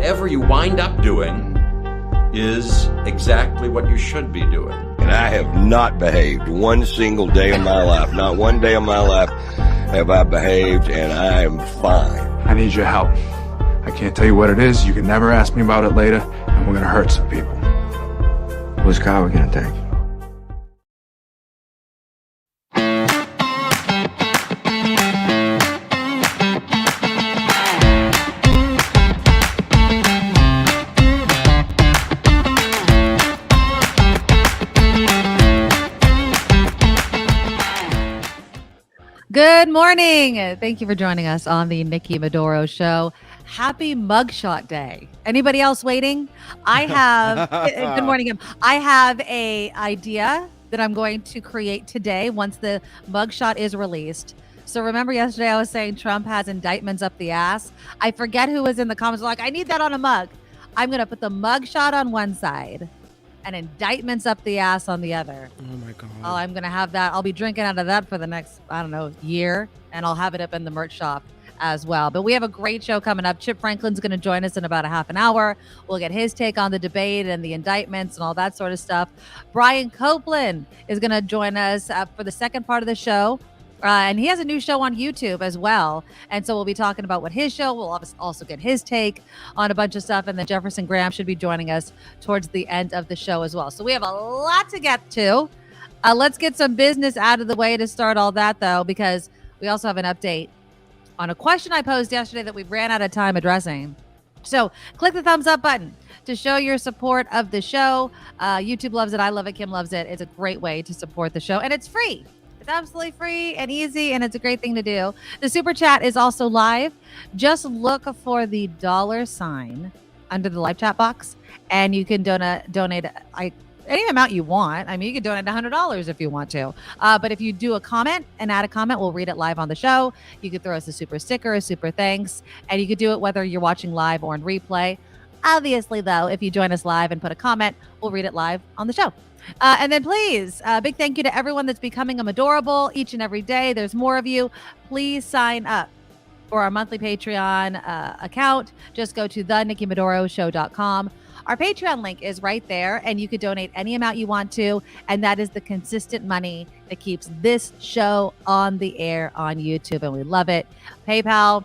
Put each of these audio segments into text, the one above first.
whatever you wind up doing is exactly what you should be doing. And I have not behaved one single day of my life. Not one day of my life have I behaved, and I am fine. I need your help. I can't tell you what it is. You can never ask me about it later, and we're going to hurt some people. Whose car are we going to take? Good morning. Thank you for joining us on the Nikki Medoro Show. Happy Mugshot Day. Anybody else waiting? I have, good morning. I have a idea that I'm going to create today once the mugshot is released. So remember yesterday I was saying Trump has indictments up the ass. I forget who was in the comments like, I need that on a mug. I'm going to put the mugshot on one side and indictments up the ass on the other. Oh my God. Oh, I'm going to have that. I'll be drinking out of that for the next, I don't know, year, and I'll have it up in the merch shop as well. But we have a great show coming up. Chip Franklin's going to join us in about a half an hour. We'll get his take on the debate and the indictments and all that sort of stuff. Brian Copeland is going to join us for the second part of the show. And he has a new show on YouTube as well. And so we'll be talking about what his show, we'll also get his take on a bunch of stuff. And then Jefferson Graham should be joining us towards the end of the show as well. So we have a lot to get to. Let's get some business out of the way to start all that, though, because we also have an update on a question I posed yesterday that we ran out of time addressing. So click the thumbs up button to show your support of the show. YouTube loves it. I love it. Kim loves it. It's a great way to support the show. And it's free. It's absolutely free and easy, and it's a great thing to do. The super chat is also live. Just look for the $sign under the live chat box, and you can donate any amount you want. I mean, you can donate $100 if you want to. But if you do a comment and add a comment, we'll read it live on the show. You could throw us a super sticker, a super thanks, and you could do it whether you're watching live or in replay. Obviously, though, if you join us live and put a comment, we'll read it live on the show. And then please, big thank you to everyone that's becoming a Medorable each and every day. There's more of you. Please sign up for our monthly Patreon account. Just go to thenikkimedoroshow.com. Our Patreon link is right there, and you could donate any amount you want to, and that is the consistent money that keeps this show on the air on YouTube, and we love it. PayPal,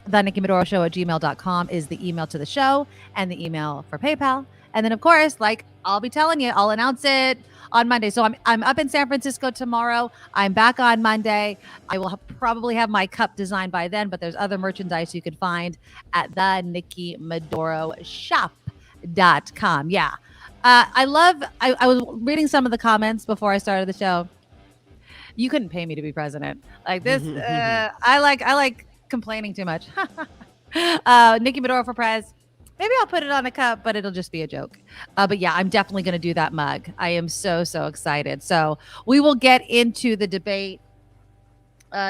thenikkimedoroshow@gmail.com is the email to the show and the email for PayPal. And then, of course, like I'll be telling you, I'll announce it on Monday. So I'm up in San Francisco tomorrow. I'm back on Monday. I will probably have my cup designed by then, but there's other merchandise you can find at the Nikki Medoro Shop.com. Yeah. I was reading some of the comments before I started the show. You couldn't pay me to be president. Like this, I like complaining too much. Nikki Medoro for prez. Maybe I'll put it on a cup, but it'll just be a joke. But yeah, I'm definitely going to do that mug. I am so excited. So we will get into the debate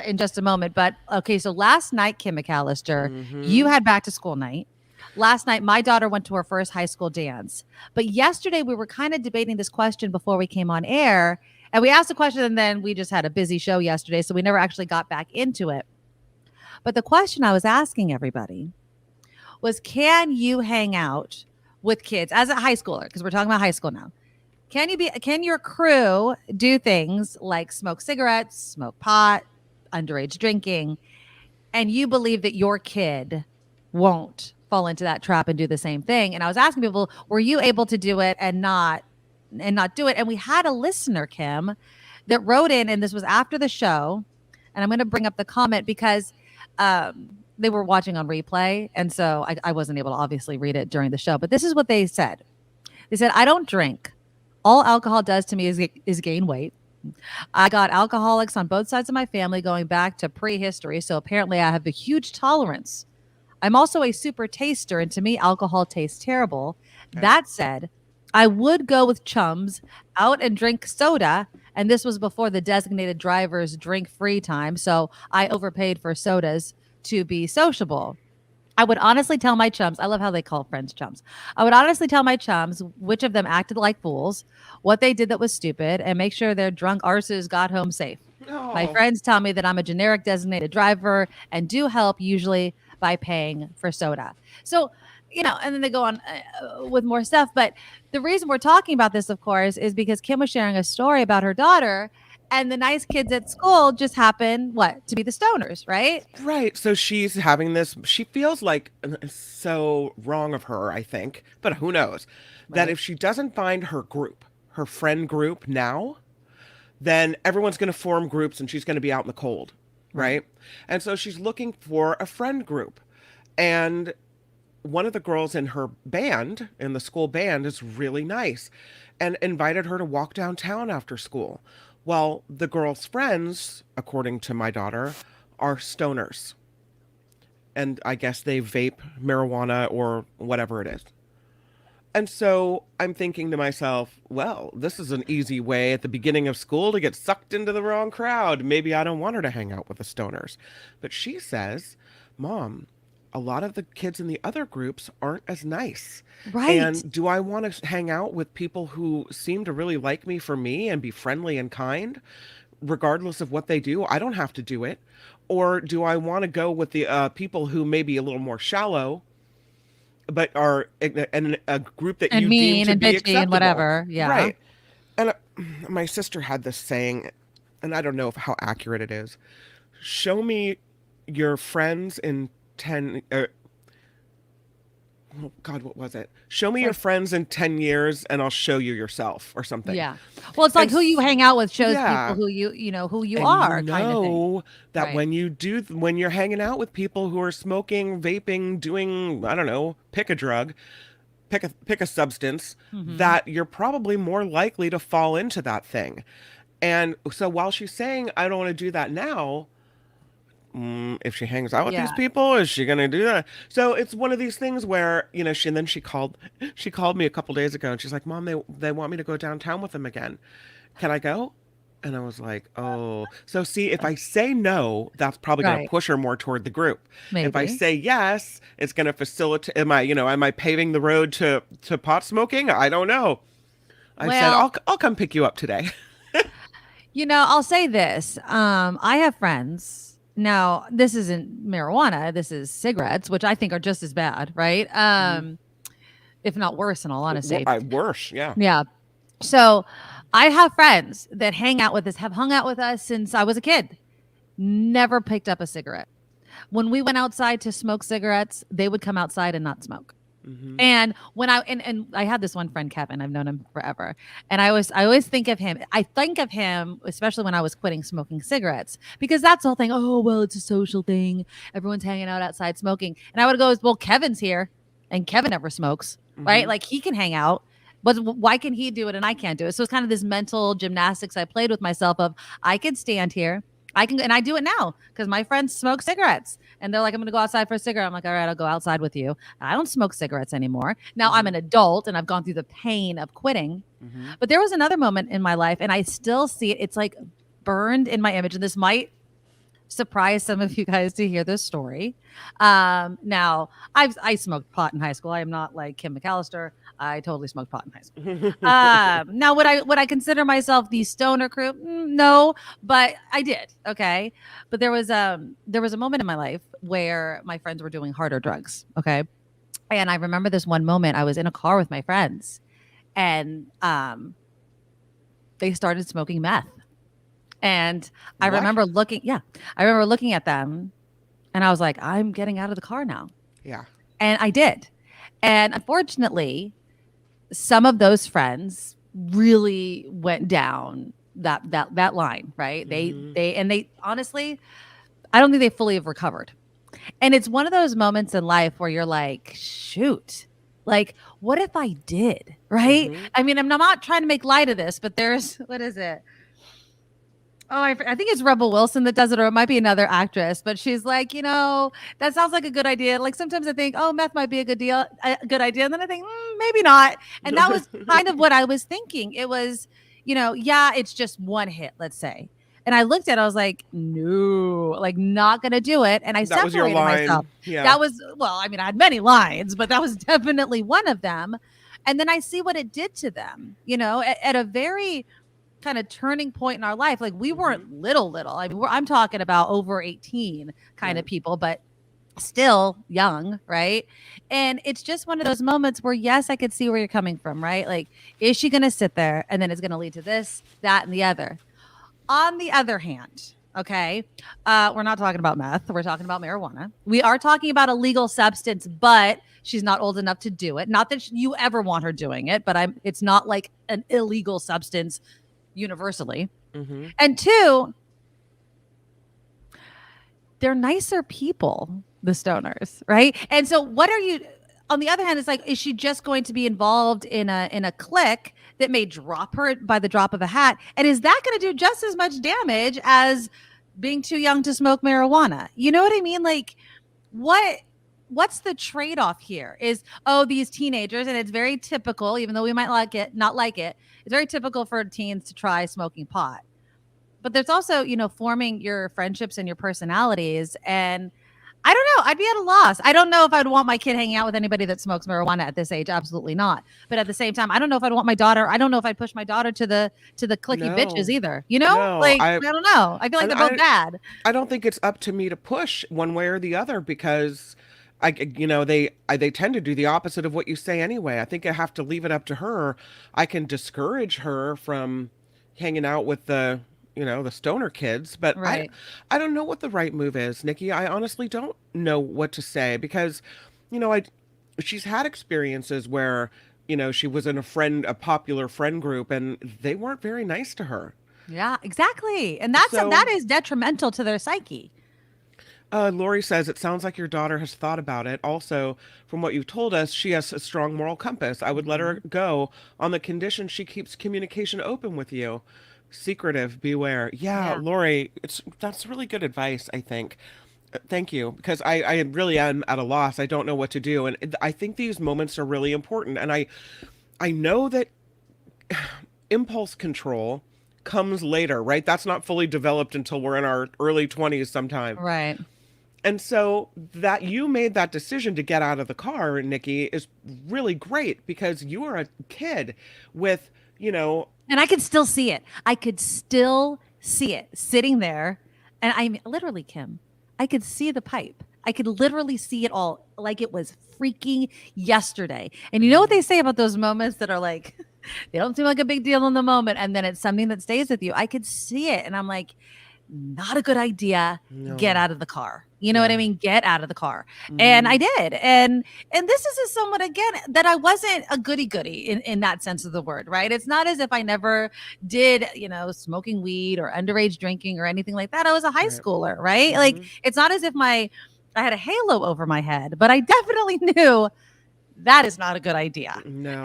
in just a moment. But okay, so last night, Kim McAllister, you had back to school night. Last night, my daughter went to her first high school dance. But yesterday, we were kind of debating this question before we came on air. And we asked the question, and then we just had a busy show yesterday, so we never actually got back into it. But the question I was asking everybody was, can you hang out with kids as a high schooler? Because we're talking about high school now. Can your crew do things like smoke cigarettes, smoke pot, underage drinking, and you believe that your kid won't fall into that trap and do the same thing? And I was asking people, were you able to do it and not do it? And we had a listener, Kim, that wrote in, and this was after the show. And I'm going to bring up the comment because they were watching on replay, and so I wasn't able to obviously read it during the show. But this is what they said. They said, I don't drink. All alcohol does to me is gain weight. I got alcoholics on both sides of my family going back to prehistory, so apparently I have a huge tolerance. I'm also a super taster, and to me, alcohol tastes terrible. Okay. That said, I would go with chums out and drink soda, and this was before the designated driver's drink-free time, so I overpaid for sodas to be sociable. I would honestly tell my chums, I love how they call friends chums. I would honestly tell my chums which of them acted like fools, what they did that was stupid, and make sure their drunk arses got home safe. Oh. My friends tell me that I'm a generic designated driver and do help usually by paying for soda. So and then they go on with more stuff. But the reason we're talking about this, of course, is because Kim was sharing a story about her daughter, and the nice kids at school just happen to be the stoners, right? Right. So she's having this, she feels like so wrong of her, I think, but who knows, that if she doesn't find her group, her friend group now, then everyone's going to form groups and she's going to be out in the cold. Right. And so she's looking for a friend group. And one of the girls in her band, in the school band, is really nice and invited her to walk downtown after school. Well, the girl's friends, according to my daughter, are stoners. And I guess they vape marijuana or whatever it is. And so I'm thinking to myself, well, this is an easy way at the beginning of school to get sucked into the wrong crowd. Maybe I don't want her to hang out with the stoners. But she says, Mom, a lot of the kids in the other groups aren't as nice. Right. And do I want to hang out with people who seem to really like me for me and be friendly and kind, regardless of what they do? I don't have to do it. Or do I want to go with the people who may be a little more shallow, but are in a group that and you mean deem to and be bitchy acceptable? and whatever. Yeah. Right. And my sister had this saying, and I don't know how accurate it is. Show me your friends in 10 oh God, what was it? Show me your friends in 10 years and I'll show you yourself or something. Yeah. Well, it's like who you hang out with shows Yeah. people who who you And are, you kind of thing. know that Right. when you're hanging out with people who are smoking, vaping, doing, I don't know, pick a drug, pick a substance, that you're probably more likely to fall into that thing. And so while she's saying, I don't want to do that now, if she hangs out with these people, is she going to do that? So it's one of these things where, she called me a couple days ago and she's like, Mom, they want me to go downtown with them again. Can I go? And I was like, oh. So see, if I say no, that's probably going to push her more toward the group. Maybe. If I say yes, it's going to facilitate, am I paving the road to pot smoking? I don't know. I said, I'll come pick you up today. I'll say this. I have friends. Now, this isn't marijuana. This is cigarettes, which I think are just as bad, right? If not worse, in all honesty. Worse, yeah. Yeah. So I have friends that have hung out with us since I was a kid. Never picked up a cigarette. When we went outside to smoke cigarettes, they would come outside and not smoke. And when I had this one friend, Kevin, I've known him forever. And I always think of him. I think of him, especially when I was quitting smoking cigarettes, because that's the whole thing. Oh, well, it's a social thing. Everyone's hanging out outside smoking. And I would go, well, Kevin's here and Kevin never smokes, right? Like he can hang out, but why can he do it and I can't do it? So it's kind of this mental gymnastics I played with myself of I can stand here. And I do it now because my friends smoke cigarettes and they're like, I'm going to go outside for a cigarette. I'm like, all right, I'll go outside with you. I don't smoke cigarettes anymore. Now I'm an adult and I've gone through the pain of quitting. But there was another moment in my life and I still see it. It's like burned in my image. And this might surprise some of you guys to hear this story. Now I smoked pot in high school. I am not like Kim McAllister. I totally smoked pot in high school. Now, would I consider myself the stoner crew? No, but I did. Okay, but there was a moment in my life where my friends were doing harder drugs. Okay, and I remember this one moment. I was in a car with my friends, and they started smoking meth. And I remember looking at them, and I was like, I'm getting out of the car now. Yeah, and I did, and unfortunately, some of those friends really went down that line, right? They honestly, I don't think they fully have recovered. And it's one of those moments in life where you're like, shoot, like, what if I did, right? I mean, I'm not trying to make light of this, but there's, what is it? Oh, I think it's Rebel Wilson that does it, or it might be another actress. But she's like, that sounds like a good idea. Like sometimes I think, oh, meth might be a good idea, and then I think maybe not. And that was kind of what I was thinking. It was, it's just one hit, let's say. And I looked at it, I was like, no, like not gonna do it. And I that was your separated line. myself. Yeah. That was, well, I mean, I had many lines, but that was definitely one of them. And then I see what it did to them, at a very kind of turning point in our life. Like we weren't little. I mean, I'm talking about over 18 kind of people, but still young, right? And it's just one of those moments where, yes, I could see where you're coming from, right? Like, is she going to sit there and then it's going to lead to this, that, and the other? On the other hand, okay, we're not talking about meth. We're talking about marijuana. We are talking about a legal substance, but she's not old enough to do it. Not that you ever want her doing it, but it's not like an illegal substance universally. Mm-hmm. And two, they're nicer people, the stoners, right? And so what are you, on the other hand, it's like, is she just going to be involved in a clique that may drop her by the drop of a hat? And is that going to do just as much damage as being too young to smoke marijuana? You know what I mean? Like, what's the trade-off here? Is, these teenagers, and it's very typical, even though we might not like it, it's very typical for teens to try smoking pot. But there's also, forming your friendships and your personalities. And I don't know, I'd be at a loss. I don't know if I'd want my kid hanging out with anybody that smokes marijuana at this age. Absolutely not. But at the same time, I don't know if I'd want my daughter. I don't know if I'd push my daughter to the clicky bitches either. No, I don't know. I feel like they're both bad. I don't think it's up to me to push one way or the other, because they tend to do the opposite of what you say anyway. I think I have to leave it up to her. I can discourage her from hanging out with the stoner kids, but right. I don't know what the right move is, Nikki. I honestly don't know what to say, because, she's had experiences where, she was in a popular friend group and they weren't very nice to her. Yeah, exactly. And that is detrimental to their psyche. Lori says, it sounds like your daughter has thought about it. Also, from what you've told us, she has a strong moral compass. I would let her go on the condition she keeps communication open with you. Secretive, beware. Yeah. Lori, that's really good advice, I think. Thank you, because I really am at a loss. I don't know what to do. And I think these moments are really important. And I know that impulse control comes later, right? That's not fully developed until we're in our early 20s sometime. Right. And so that you made that decision to get out of the car, Nikki, is really great, because you are a kid with, and I could still see it. I could still see it sitting there. And I'm literally, Kim, I could see the pipe. I could literally see it all like it was freaking yesterday. And you know what they say about those moments that are like, they don't seem like a big deal in the moment, and then it's something that stays with you. I could see it. And I'm like, not a good idea. No. Get out of the car. You know what I mean? Get out of the car. Mm-hmm. And I did. And this is someone, again, that I wasn't a goody-goody in that sense of the word, right? It's not as if I never did, smoking weed or underage drinking or anything like that. I was a high schooler, right? Mm-hmm. Like, it's not as if I had a halo over my head, but I definitely knew that is not a good idea. No.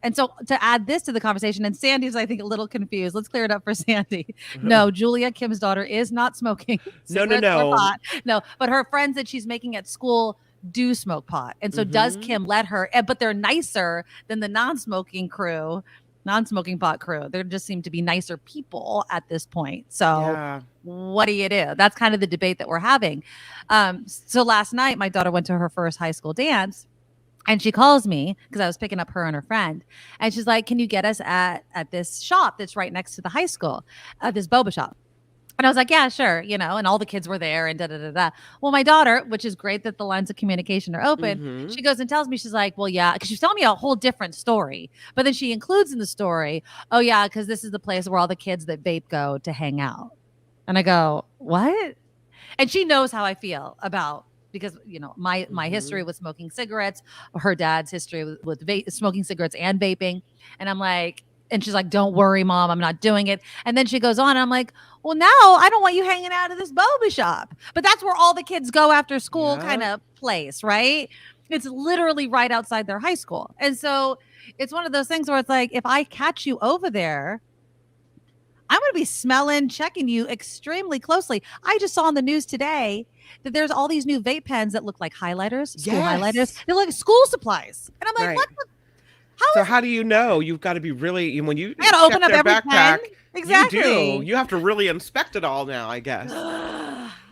And so to add this to the conversation, and Sandy's, I think, a little confused. Let's clear it up for Sandy. No, Julia, Kim's daughter, is not smoking. No. Pot. No, but her friends that she's making at school do smoke pot. And so does Kim let her, but they're nicer than the non-smoking pot crew. There just seem to be nicer people at this point. So what do you do? That's kind of the debate that we're having. So last night, my daughter went to her first high school dance. And she calls me because I was picking up her and her friend. And she's like, can you get us at this shop that's right next to the high school, this boba shop? And I was like, yeah, sure. And all the kids were there and da-da-da-da. Well, my daughter, which is great that the lines of communication are open, she goes and tells me, she's like, well, yeah, because she's telling me a whole different story. But then she includes in the story, oh, yeah, because this is the place where all the kids that vape go to hang out. And I go, what? And she knows how I feel about, because my history with smoking cigarettes, her dad's history with smoking cigarettes and vaping. And I'm like, and she's like, don't worry, Mom, I'm not doing it. And then she goes on, and I'm like, well, now I don't want you hanging out at this boba shop. But that's where all the kids go after school kind of place, right? It's literally right outside their high school. And so it's one of those things where it's like, if I catch you over there, I'm going to be smelling, checking you extremely closely. I just saw on the news today that there's all these new vape pens that look like highlighters, school highlighters. They're like school supplies. And I'm like, what the? How do you know? You've got to be really, when you got to open up every backpack, pen. Exactly. You do. You have to really inspect it all now, I guess.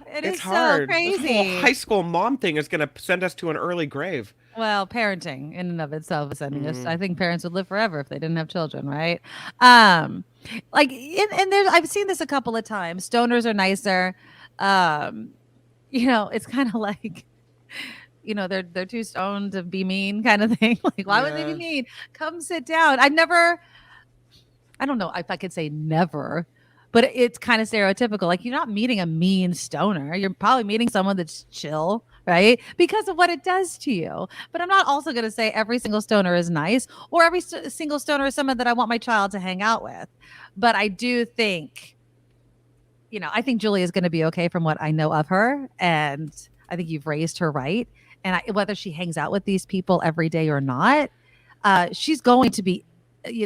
It's hard. So crazy. This whole high school mom thing is going to send us to an early grave. Well, parenting in and of itself is sending us. I think parents would live forever if they didn't have children, right? And there's, I've seen this a couple of times. Stoners are nicer. it's kind of like, they're too stoned to be mean kind of thing. Like, why would they be mean? Come sit down. I don't know if I could say never, but it's kind of stereotypical. Like, you're not meeting a mean stoner. You're probably meeting someone that's chill, right? Because of what it does to you. But I'm not also going to say every single stoner is nice, or every single stoner is someone that I want my child to hang out with. But I do think, I think Julie is going to be okay from what I know of her. And I think you've raised her right. And whether she hangs out with these people every day or not, she's going to be,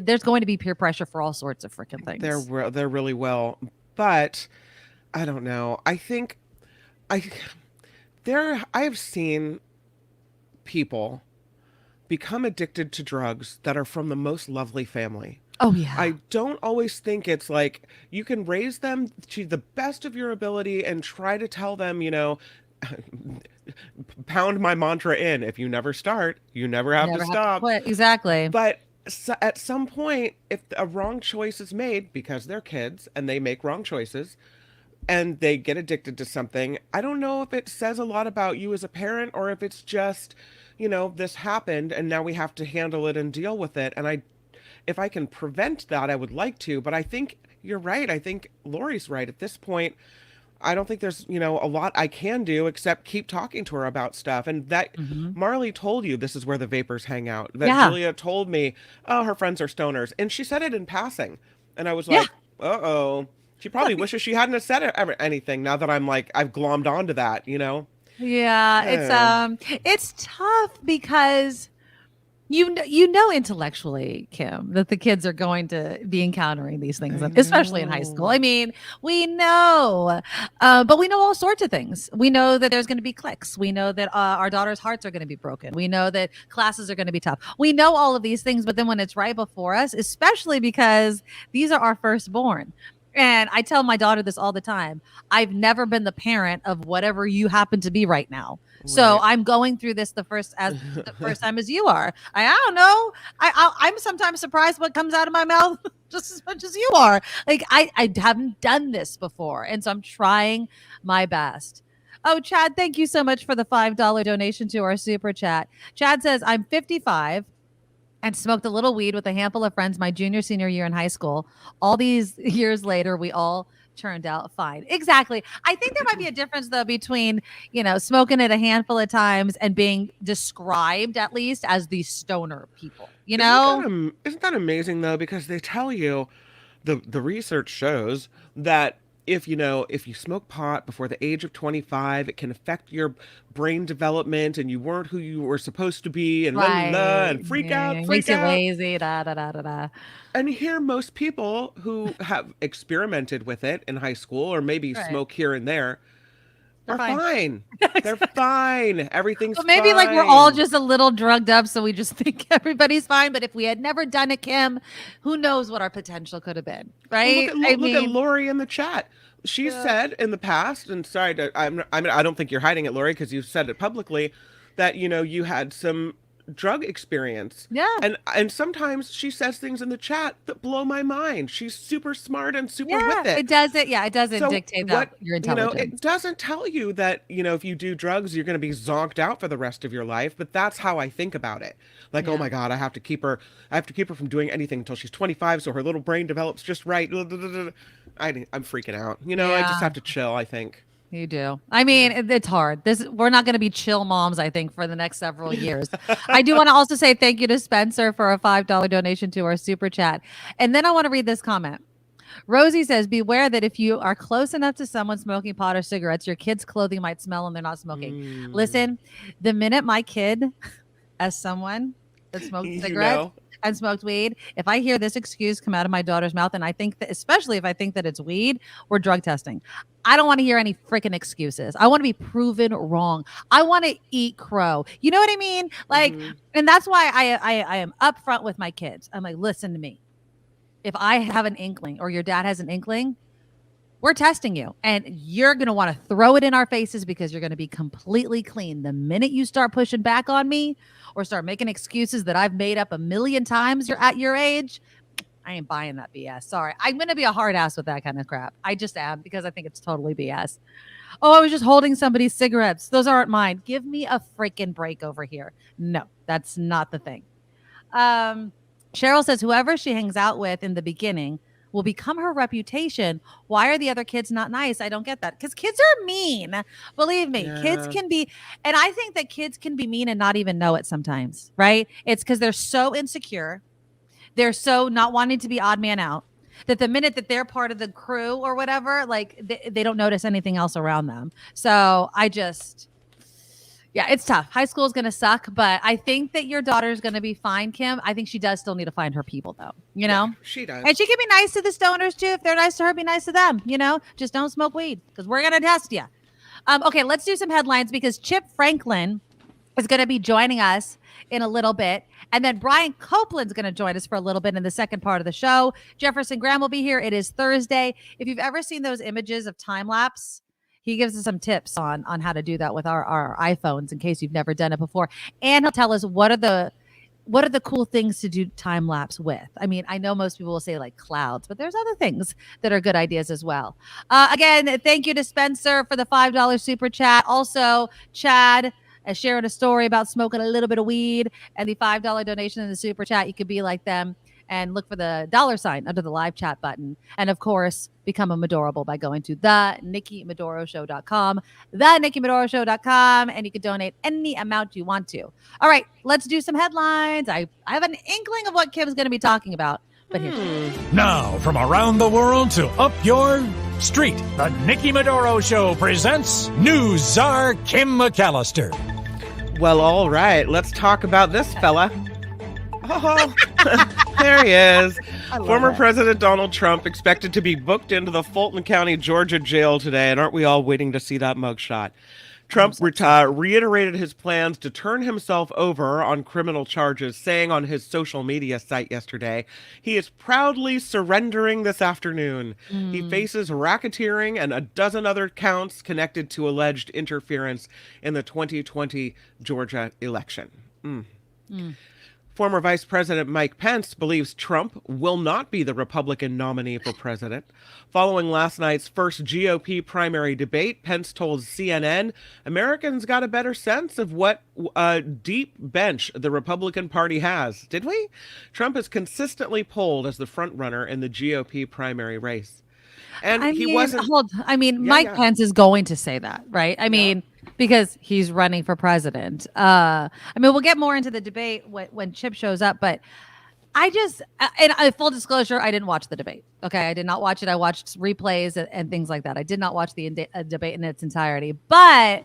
there's going to be peer pressure for all sorts of freaking things. They're really well, but I don't know. I think I have seen people become addicted to drugs that are from the most lovely family. Oh, yeah. I don't always think it's like you can raise them to the best of your ability and try to tell them, pound my mantra in. If you never start, you never have to stop. Quit. Exactly. But at some point, if a wrong choice is made because they're kids and they make wrong choices and they get addicted to something, I don't know if it says a lot about you as a parent or if it's just, this happened and now we have to handle it and deal with it. And if I can prevent that, I would like to. But I think you're right. I think Lori's right. At this point, I don't think there's, a lot I can do except keep talking to her about stuff. And that Marley told you this is where the vapors hang out. That Julia told me, oh, her friends are stoners. And she said it in passing. And I was like, uh-oh. She probably wishes she hadn't have said anything now that I'm like, I've glommed onto that, Yeah, it's tough because intellectually, Kim, that the kids are going to be encountering these things, especially in high school. I mean, we know, but we know all sorts of things. We know that there's going to be cliques. We know that our daughters' hearts are going to be broken. We know that classes are going to be tough. We know all of these things, but then when it's right before us, especially because these are our firstborn. And I tell my daughter this all the time. I've never been the parent of whatever you happen to be right now. Right. So I'm going through this the first time as you are. I don't know. I'm sometimes surprised what comes out of my mouth just as much as you are. Like I haven't done this before. And so I'm trying my best. Oh, Chad, thank you so much for the $5 donation to our super chat. Chad says, I'm 55. And smoked a little weed with a handful of friends my senior year in high school. All these years later, we all turned out fine. Exactly. I think there might be a difference, though, between, smoking it a handful of times and being described, at least, as the stoner people, Isn't that amazing, though? Because they tell you, the research shows that if you smoke pot before the age of 25, it can affect your brain development and you weren't who you were supposed to be and and freak out. Makes you lazy, da, da, da, da, da. And here, most people who have experimented with it in high school or maybe smoke here and there, they're fine. They're fine. Everything's maybe fine. Like we're all just a little drugged up, so we just think everybody's fine. But if we had never done it, Kim, who knows what our potential could have been, right? Well, look at Lori in the chat. She said in the past, and sorry, I don't think you're hiding it, Lori, because you've said it publicly, that you had some drug experience. Yeah. And sometimes she says things in the chat that blow my mind. She's super smart and super with it. It doesn't dictate that your intelligence. It doesn't tell you that, if you do drugs, you're going to be zonked out for the rest of your life. But that's how I think about it. Like, oh my God, I have to keep her from doing anything until she's 25. So her little brain develops just right. I'm freaking out. I just have to chill, I think. You do. I mean, it's hard. We're not going to be chill moms, I think, for the next several years. I do want to also say thank you to Spencer for a $5 donation to our super chat. And then I want to read this comment. Rosie says, beware that if you are close enough to someone smoking pot or cigarettes, your kid's clothing might smell and they're not smoking. Listen, the minute my kid, as someone that smoked cigarettes and smoked weed, if I hear this excuse come out of my daughter's mouth, and I think that, especially if I think that it's weed, we're drug testing. I don't want to hear any freaking excuses. I want to be proven wrong. I want to eat crow. You know what I mean? Like, and that's why I am upfront with my kids. I'm like, listen to me. If I have an inkling or your dad has an inkling, we're testing you, and you're going to want to throw it in our faces because you're going to be completely clean. The minute you start pushing back on me or start making excuses that I've made up a million times you're at your age, I ain't buying that BS. Sorry. I'm going to be a hard ass with that kind of crap. I just am because I think it's totally BS. Oh, I was just holding somebody's cigarettes. Those aren't mine. Give me a freaking break over here. No, that's not the thing. Cheryl says whoever she hangs out with in the beginning will become her reputation. Why are the other kids not nice? I don't get that. Because kids are mean. Believe me, kids can be. And I think that kids can be mean and not even know it sometimes, right? It's because they're so insecure. They're so not wanting to be odd man out that the minute that they're part of the crew or whatever, like they don't notice anything else around them. So yeah, it's tough. High school is going to suck, but I think that your daughter's going to be fine, Kim. I think she does still need to find her people, though. You know? Yeah, she does. And she can be nice to the stoners, too. If they're nice to her, be nice to them. You know? Just don't smoke weed because we're going to test you. Okay, let's do some headlines because Chip Franklin is going to be joining us in a little bit. And then Brian Copeland's going to join us for a little bit in the second part of the show. Jefferson Graham will be here. It is Thursday. If you've ever seen those images of time lapse, he gives us some tips on how to do that with our iPhones in case you've never done it before. And he'll tell us what are the cool things to do time lapse with. I mean, I know most people will say like clouds, but there's other things that are good ideas as well. Again, thank you to Spencer for the $5 super chat. Also, Chad sharing a story about smoking a little bit of weed and the $5 donation in the super chat. You could be like them and look for the $ under the live chat button. And of course, become a Medorable by going to the NikkiMedoroShow.com, the and you can donate any amount you want to. All right, let's do some headlines. I have an inkling of what Kim's going to be talking about, but here. Now, from around the world to up your street, the Nikki Medoro Show presents News Czar Kim McAllister. Well, all right. Let's talk about this fella. Oh, there he is. Former President Donald Trump expected to be booked into the Fulton County, Georgia jail today. And aren't we all waiting to see that mugshot? Trump reiterated his plans to turn himself over on criminal charges, saying on his social media site yesterday, he is proudly surrendering this afternoon. He faces racketeering and a dozen other counts connected to alleged interference in the 2020 Georgia election. Former Vice President Mike Pence believes Trump will not be the Republican nominee for president. Following last night's first GOP primary debate, Pence told CNN, Americans got a better sense of what a deep bench the Republican Party has. Did we? Trump is consistently polled as the frontrunner in the GOP primary race. And Mike Pence is going to say that, right? I mean, because he's running for president. We'll get more into the debate when Chip shows up, but full disclosure, I didn't watch the debate. Okay, I did not watch it. I watched replays and things like that. I did not watch the debate in its entirety, but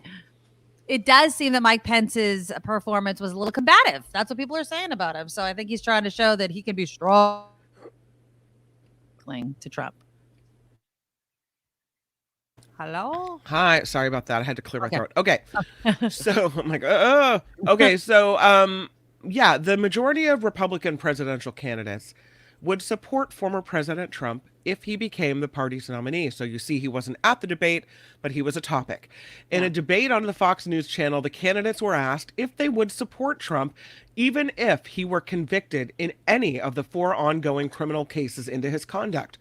it does seem that Mike Pence's performance was a little combative. That's what people are saying about him. So I think he's trying to show that he can be strong to Trump. Hello? Hi. Sorry about that. I had to clear my throat. Okay. So I'm like, okay. So, the majority of Republican presidential candidates would support former President Trump if he became the party's nominee. So you see, he wasn't at the debate, but he was a topic. In a debate on the Fox News channel, the candidates were asked if they would support Trump, even if he were convicted in any of the 4 ongoing criminal cases into his conduct.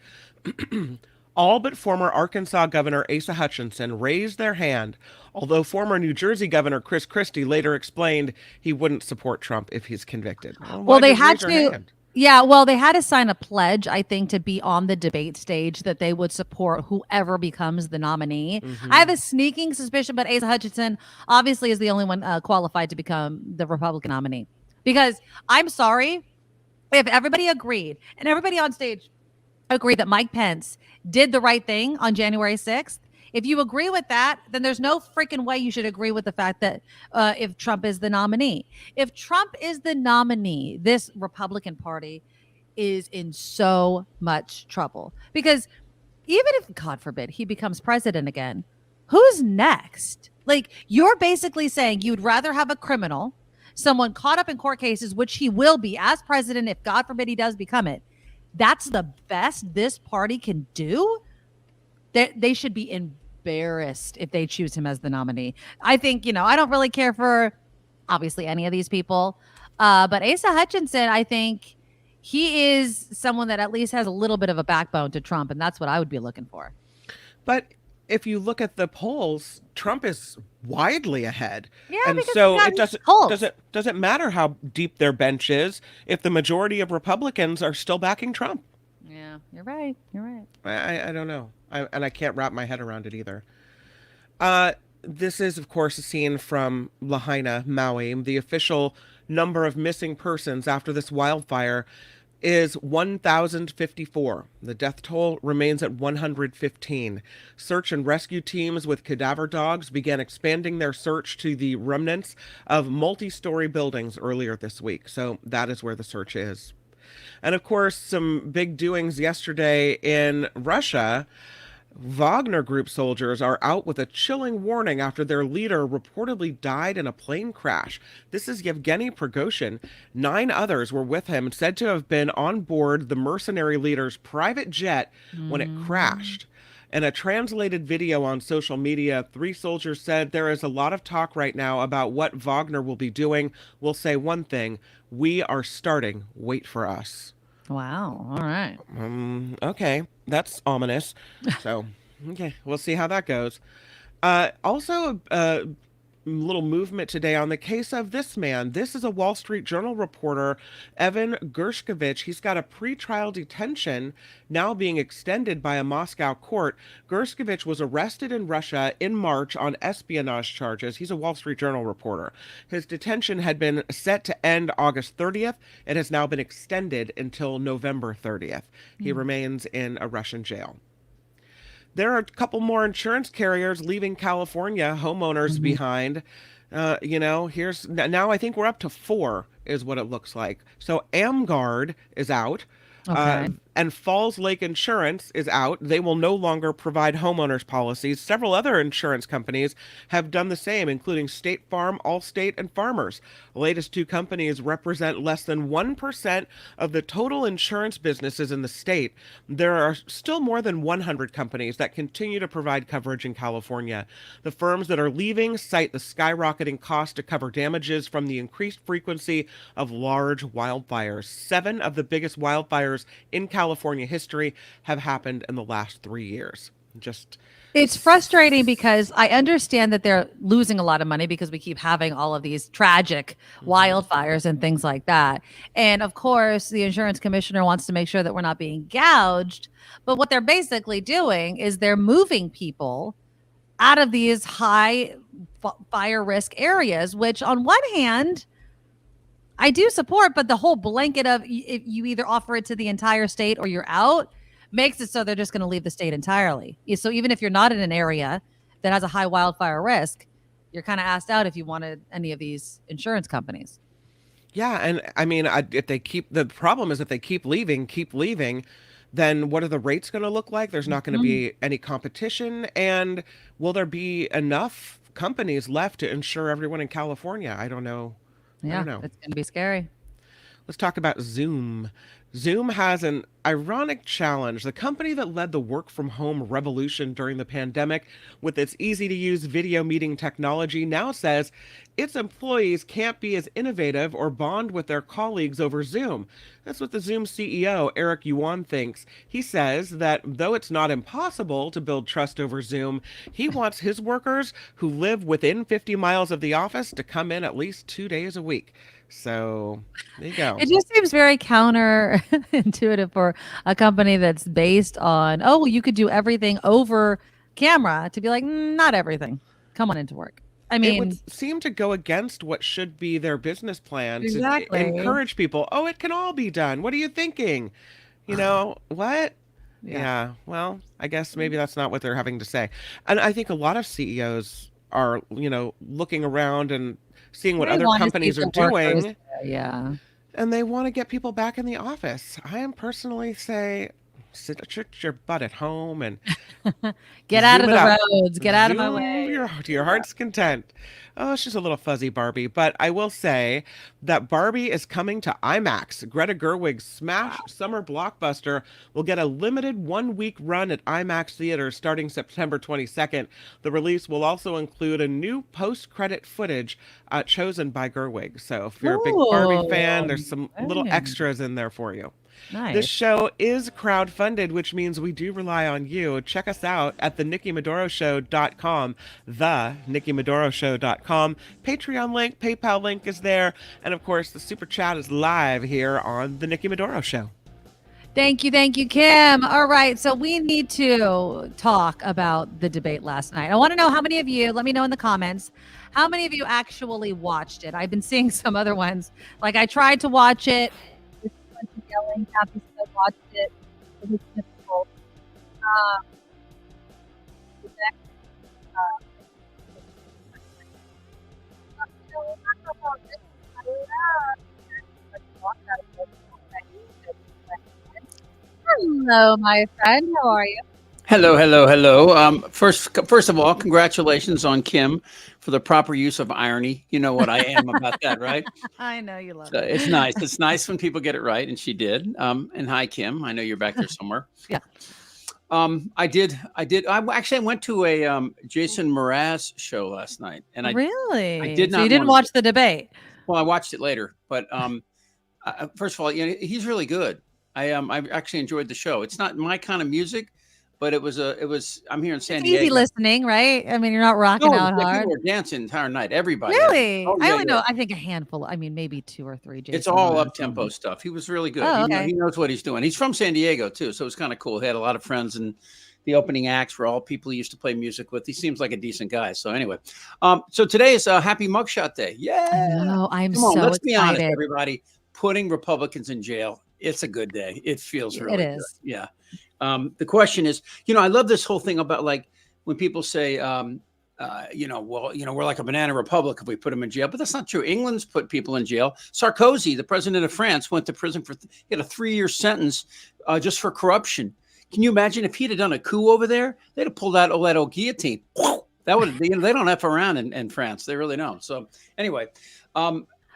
All but former Arkansas Governor Asa Hutchinson raised their hand, although former New Jersey Governor Chris Christie later explained he wouldn't support Trump if he's convicted. Well, they had to. Yeah, well, they had to sign a pledge, I think, to be on the debate stage that they would support whoever becomes the nominee. I have a sneaking suspicion, but Asa Hutchinson obviously is the only one qualified to become the Republican nominee. Because I'm sorry, if everybody agreed and everybody on stage agreed that Mike Pence did the right thing on January 6th, if you agree with that, then there's no freaking way you should agree with the fact that if Trump is the nominee. If Trump is the nominee, this Republican Party is in so much trouble. Because even if, God forbid, he becomes president again, who's next? Like, you're basically saying you'd rather have a criminal, someone caught up in court cases, which he will be as president if, God forbid, he does become it. That's the best this party can do? They should be embarrassed if they choose him as the nominee. I think, I don't really care for, obviously, any of these people. But Asa Hutchinson, I think he is someone that at least has a little bit of a backbone to Trump, and that's what I would be looking for. But if you look at the polls, Trump is widely ahead. Yeah, and because so he's it got polls. doesn't matter how deep their bench is if the majority of Republicans are still backing Trump. Yeah, you're right. You're right. I don't know. I can't wrap my head around it either. This is, of course, a scene from Lahaina, Maui. The official number of missing persons after this wildfire is 1,054. The death toll remains at 115. Search and rescue teams with cadaver dogs began expanding their search to the remnants of multi-story buildings earlier this week. So that is where the search is. And of course, some big doings yesterday in Russia. Wagner Group soldiers are out with a chilling warning after their leader reportedly died in a plane crash. This is Yevgeny Prigozhin. 9 others were with him, said to have been on board the mercenary leader's private jet when it crashed. In a translated video on social media, 3 soldiers said there is a lot of talk right now about what Wagner will be doing. We'll say one thing: we are starting. Wait for us. Wow. All right. Okay, that's ominous. So, okay, we'll see how that goes. Also, a little movement today on the case of this man. This is a Wall Street Journal reporter, Evan Gershkovich. He's got a pretrial detention now being extended by a Moscow court. Gershkovich was arrested in Russia in March on espionage charges. He's a Wall Street Journal reporter. His detention had been set to end August 30th. It has now been extended until November 30th. He remains in a Russian jail. There are a couple more insurance carriers leaving California homeowners behind. Here's now I think we're up to 4 is what it looks like. So AmGuard is out. Okay. And Falls Lake Insurance is out. They will no longer provide homeowners policies. Several other insurance companies have done the same, including State Farm, Allstate, and Farmers. The latest 2 companies represent less than 1% of the total insurance businesses in the state. There are still more than 100 companies that continue to provide coverage in California. The firms that are leaving cite the skyrocketing cost to cover damages from the increased frequency of large wildfires. 7 of the biggest wildfires in California history have happened in the last 3 years. It's frustrating because I understand that they're losing a lot of money because we keep having all of these tragic wildfires and things like that. And of course, the insurance commissioner wants to make sure that we're not being gouged. But what they're basically doing is they're moving people out of these high fire risk areas, which on one hand, I do support, but the whole blanket of if you either offer it to the entire state or you're out makes it so they're just going to leave the state entirely. So even if you're not in an area that has a high wildfire risk, you're kind of asked out if you wanted any of these insurance companies. Yeah, and I mean, the problem is if they keep leaving, then what are the rates going to look like? There's not going to be any competition, and will there be enough companies left to insure everyone in California? I don't know. Yeah, it's going to be scary. Let's talk about Zoom. Zoom has an ironic challenge. The company that led the work from home revolution during the pandemic with its easy-to-use video meeting technology now says its employees can't be as innovative or bond with their colleagues over Zoom. That's what the Zoom CEO, Eric Yuan, thinks. He says that though it's not impossible to build trust over Zoom, he wants his workers who live within 50 miles of the office to come in at least 2 days a week. So there you go. It just seems very counterintuitive for a company that's based on, you could do everything over camera to be like, not everything. Come on into work. I mean, it would seem to go against what should be their business plan exactly. to encourage people. Oh, it can all be done. What are you thinking? What? Yeah. Well, I guess maybe that's not what they're having to say. And I think a lot of CEOs are, looking around and seeing what other companies are doing. Yeah. And they want to get people back in the office. I am personally say, sit your butt at home and Get out of zoom the it up. roads. Get out of my Zoom way. to your heart's content. Oh, she's a little fuzzy Barbie, but I will say that Barbie is coming to IMAX. Greta Gerwig's smash summer blockbuster will get a limited 1-week run at IMAX theaters starting September 22nd. The release will also include a new post-credit footage chosen by Gerwig. So if you're a big Barbie fan, there's some little extras in there for you. Nice. This show is crowdfunded, which means we do rely on you. Check us out at theNikkiMedoroShow.com, theNikkiMedoroShow.com. Patreon link, PayPal link is there. And of course, the Super Chat is live here on The Nikki Medoro Show. Thank you, Kim. All right, so we need to talk about the debate last night. I want to know how many of you, let me know in the comments, how many of you actually watched it? I've been seeing some other ones. Like I tried to watch it. Yelling after I watched it. It was difficult. Hello, my friend. How are you? Hello. First of all, congratulations on Kim for the proper use of irony. You know what I am about that, right? I know you love So it. it's nice. It's nice when people get it right, and she did. And hi, Kim. I know you're back there somewhere. Yeah. I did. I went to a Jason Mraz show last night, and Really? I did not. So you didn't watch the debate? Well, I watched it later, but first of all, he's really good. I actually enjoyed the show. It's not my kind of music, but it was. I'm here in San Diego. Easy listening, right? I mean, you're not rocking out hard. People were dancing the entire night. Everybody. Really? Oh, I yeah, only know. I think a handful. I mean, maybe 2 or 3. It's all up tempo stuff. He was really good. Oh, okay. He knows what he's doing. He's from San Diego too, so it's kind of cool. He had a lot of friends, and the opening acts were all people he used to play music with. He seems like a decent guy. So anyway, so today is Happy Mugshot Day. Yeah. Oh, I'm Come on, so let's excited. be honest, everybody. Putting Republicans in jail. It's a good day. It feels really good. It is. Yeah. The question is, I love this whole thing about like when people say, we're like a banana republic if we put them in jail, but that's not true. England's put people in jail. Sarkozy, the president of France, went to prison for he had a 3-year sentence just for corruption. Can you imagine if he'd have done a coup over there? They'd have pulled out that old guillotine. That would be. They don't F around in France. They really don't. So anyway.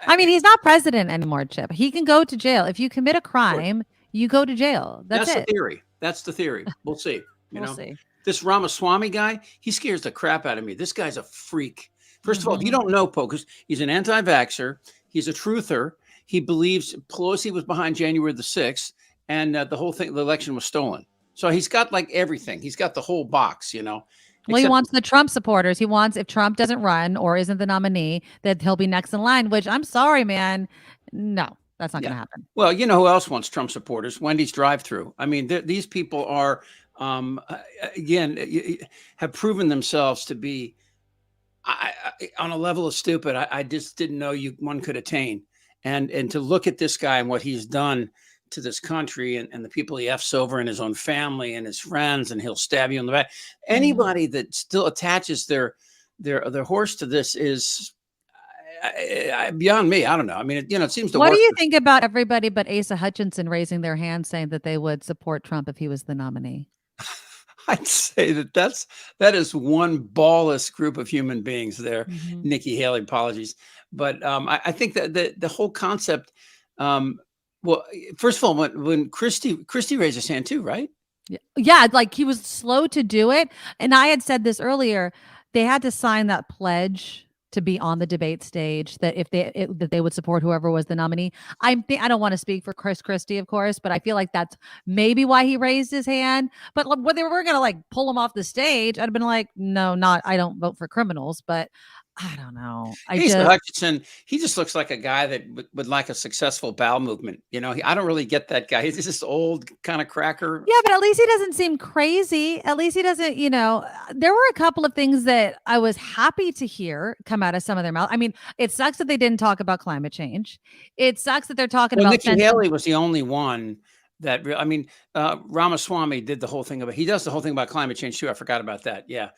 I mean, he's not president anymore, Chip. He can go to jail. If you commit a crime, you go to jail. That's it. The theory. That's the theory. We'll see. We'll see. This Ramaswamy guy, he scares the crap out of me. This guy's a freak. First of all, if you don't know Poe, because he's an anti-vaxxer, he's a truther. He believes Pelosi was behind January the 6th, and the whole thing, the election was stolen. So he's got like everything. He's got the whole box, Well, he wants the Trump supporters. He wants, if Trump doesn't run or isn't the nominee, that he'll be next in line, which I'm sorry, man. No, that's not going to happen. Well, you know who else wants Trump supporters? Wendy's drive-thru. I mean, these people are, again, have proven themselves to be on a level of stupid I just didn't know one could attain. And to look at this guy and what he's done to this country and the people he F's over in his own family and his friends, and he'll stab you in the back. Anybody that still attaches their horse to this is beyond me. I don't know. I mean, it seems to work. What do you think about everybody but Asa Hutchinson raising their hand saying that they would support Trump if he was the nominee? I'd say that is one ballless group of human beings there. Nikki Haley, apologies. But I think that the whole concept, well, first of all, when Christie raised his hand too, right? Yeah, like he was slow to do it. And I had said this earlier, they had to sign that pledge to be on the debate stage that if that they would support whoever was the nominee. I don't want to speak for Chris Christie, of course, but I feel like that's maybe why he raised his hand. But when they were going to like pull him off the stage, I'd have been like, no, I don't vote for criminals, but I don't know. Asa Hutchinson, he just looks like a guy that would like a successful bowel movement. I don't really get that guy. He's this old kind of cracker. Yeah, but at least he doesn't seem crazy. At least he doesn't, there were a couple of things that I was happy to hear come out of some of their mouth. I mean, it sucks that they didn't talk about climate change. It sucks that they're talking about Nikki Haley was the only one that, Ramaswamy did the whole thing he does the whole thing about climate change too. I forgot about that. Yeah.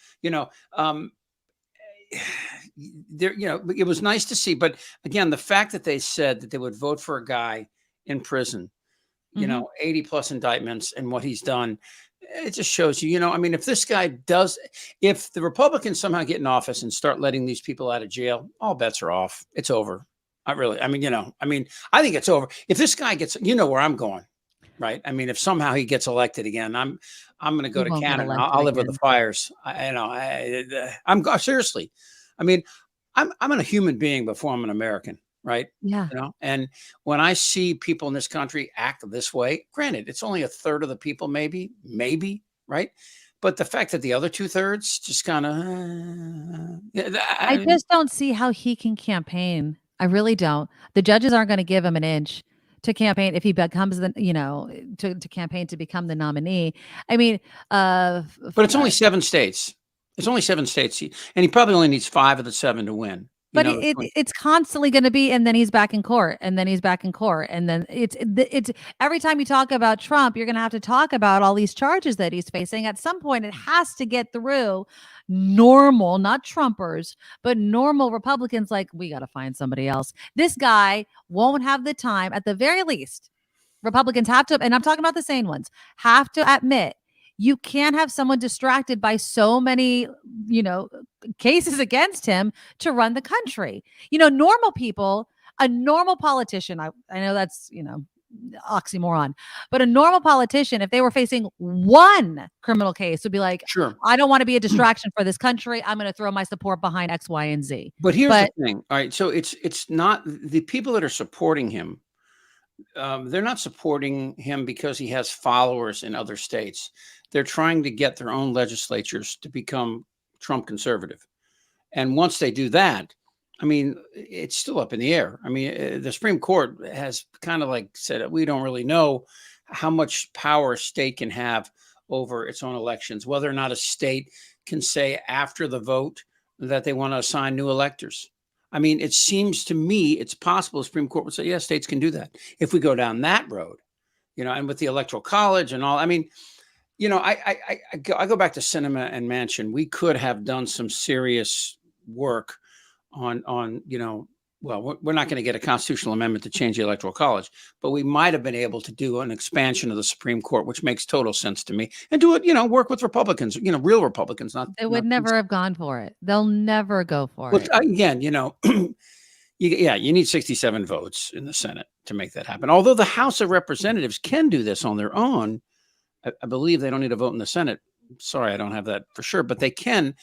It was nice to see, but again, the fact that they said that they would vote for a guy in prison you know, 80 plus indictments and what he's done. It just shows you, I mean, if this guy if the Republicans somehow get in office and start letting these people out of jail, all bets are off. It's over. I think it's over. If this guy gets, where I'm going, right? I mean, if somehow he gets elected again, I'm going to go to Canada. I'll live with the fires. I'm seriously. I mean, I'm a human being before I'm an American. Right. Yeah. And when I see people in this country act this way, granted, it's only a third of the people, maybe, right. But the fact that the other 2/3 just kind of, I just don't see how he can campaign. I really don't. The judges aren't going to give him an inch to campaign if he becomes to campaign to become the nominee. I mean, but it's only 7 states. It's only 7 states. And he probably only needs 5 of the 7 to win. But it's constantly going to be, and then he's back in court, and then he's back in court, and then it's every time you talk about Trump, you're going to have to talk about all these charges that he's facing. At some point, it has to get through normal, not Trumpers, but normal Republicans. Like, we got to find somebody else. This guy won't have the time. At the very least, Republicans have to, and I'm talking about the sane ones, have to admit. You can't have someone distracted by so many, cases against him to run the country. Normal people, a normal politician, I know that's, oxymoron, but a normal politician, if they were facing one criminal case, would be like, sure, I don't want to be a distraction for this country. I'm going to throw my support behind X, Y, and Z. But here's the thing. All right. So it's not the people that are supporting him. They're not supporting him because he has followers in other states. They're trying to get their own legislatures to become Trump conservative. And once they do that, I mean, it's still up in the air. I mean, the Supreme Court has kind of like said, we don't really know how much power a state can have over its own elections, whether or not a state can say after the vote that they want to assign new electors. I mean, it seems to me it's possible the Supreme Court would say, yes, states can do that. If we go down that road, and with the Electoral College and all, I mean, I go back to Sinema and Manchin. We could have done some serious work on well, we're not going to get a constitutional amendment to change the Electoral College, but we might have been able to do an expansion of the Supreme Court, which makes total sense to me, and do it, work with Republicans, real Republicans. They would never have gone for it. They'll never go for it. Again, you need 67 votes in the Senate to make that happen. Although the House of Representatives can do this on their own. I believe they don't need a vote in the Senate. Sorry, I don't have that for sure, but they can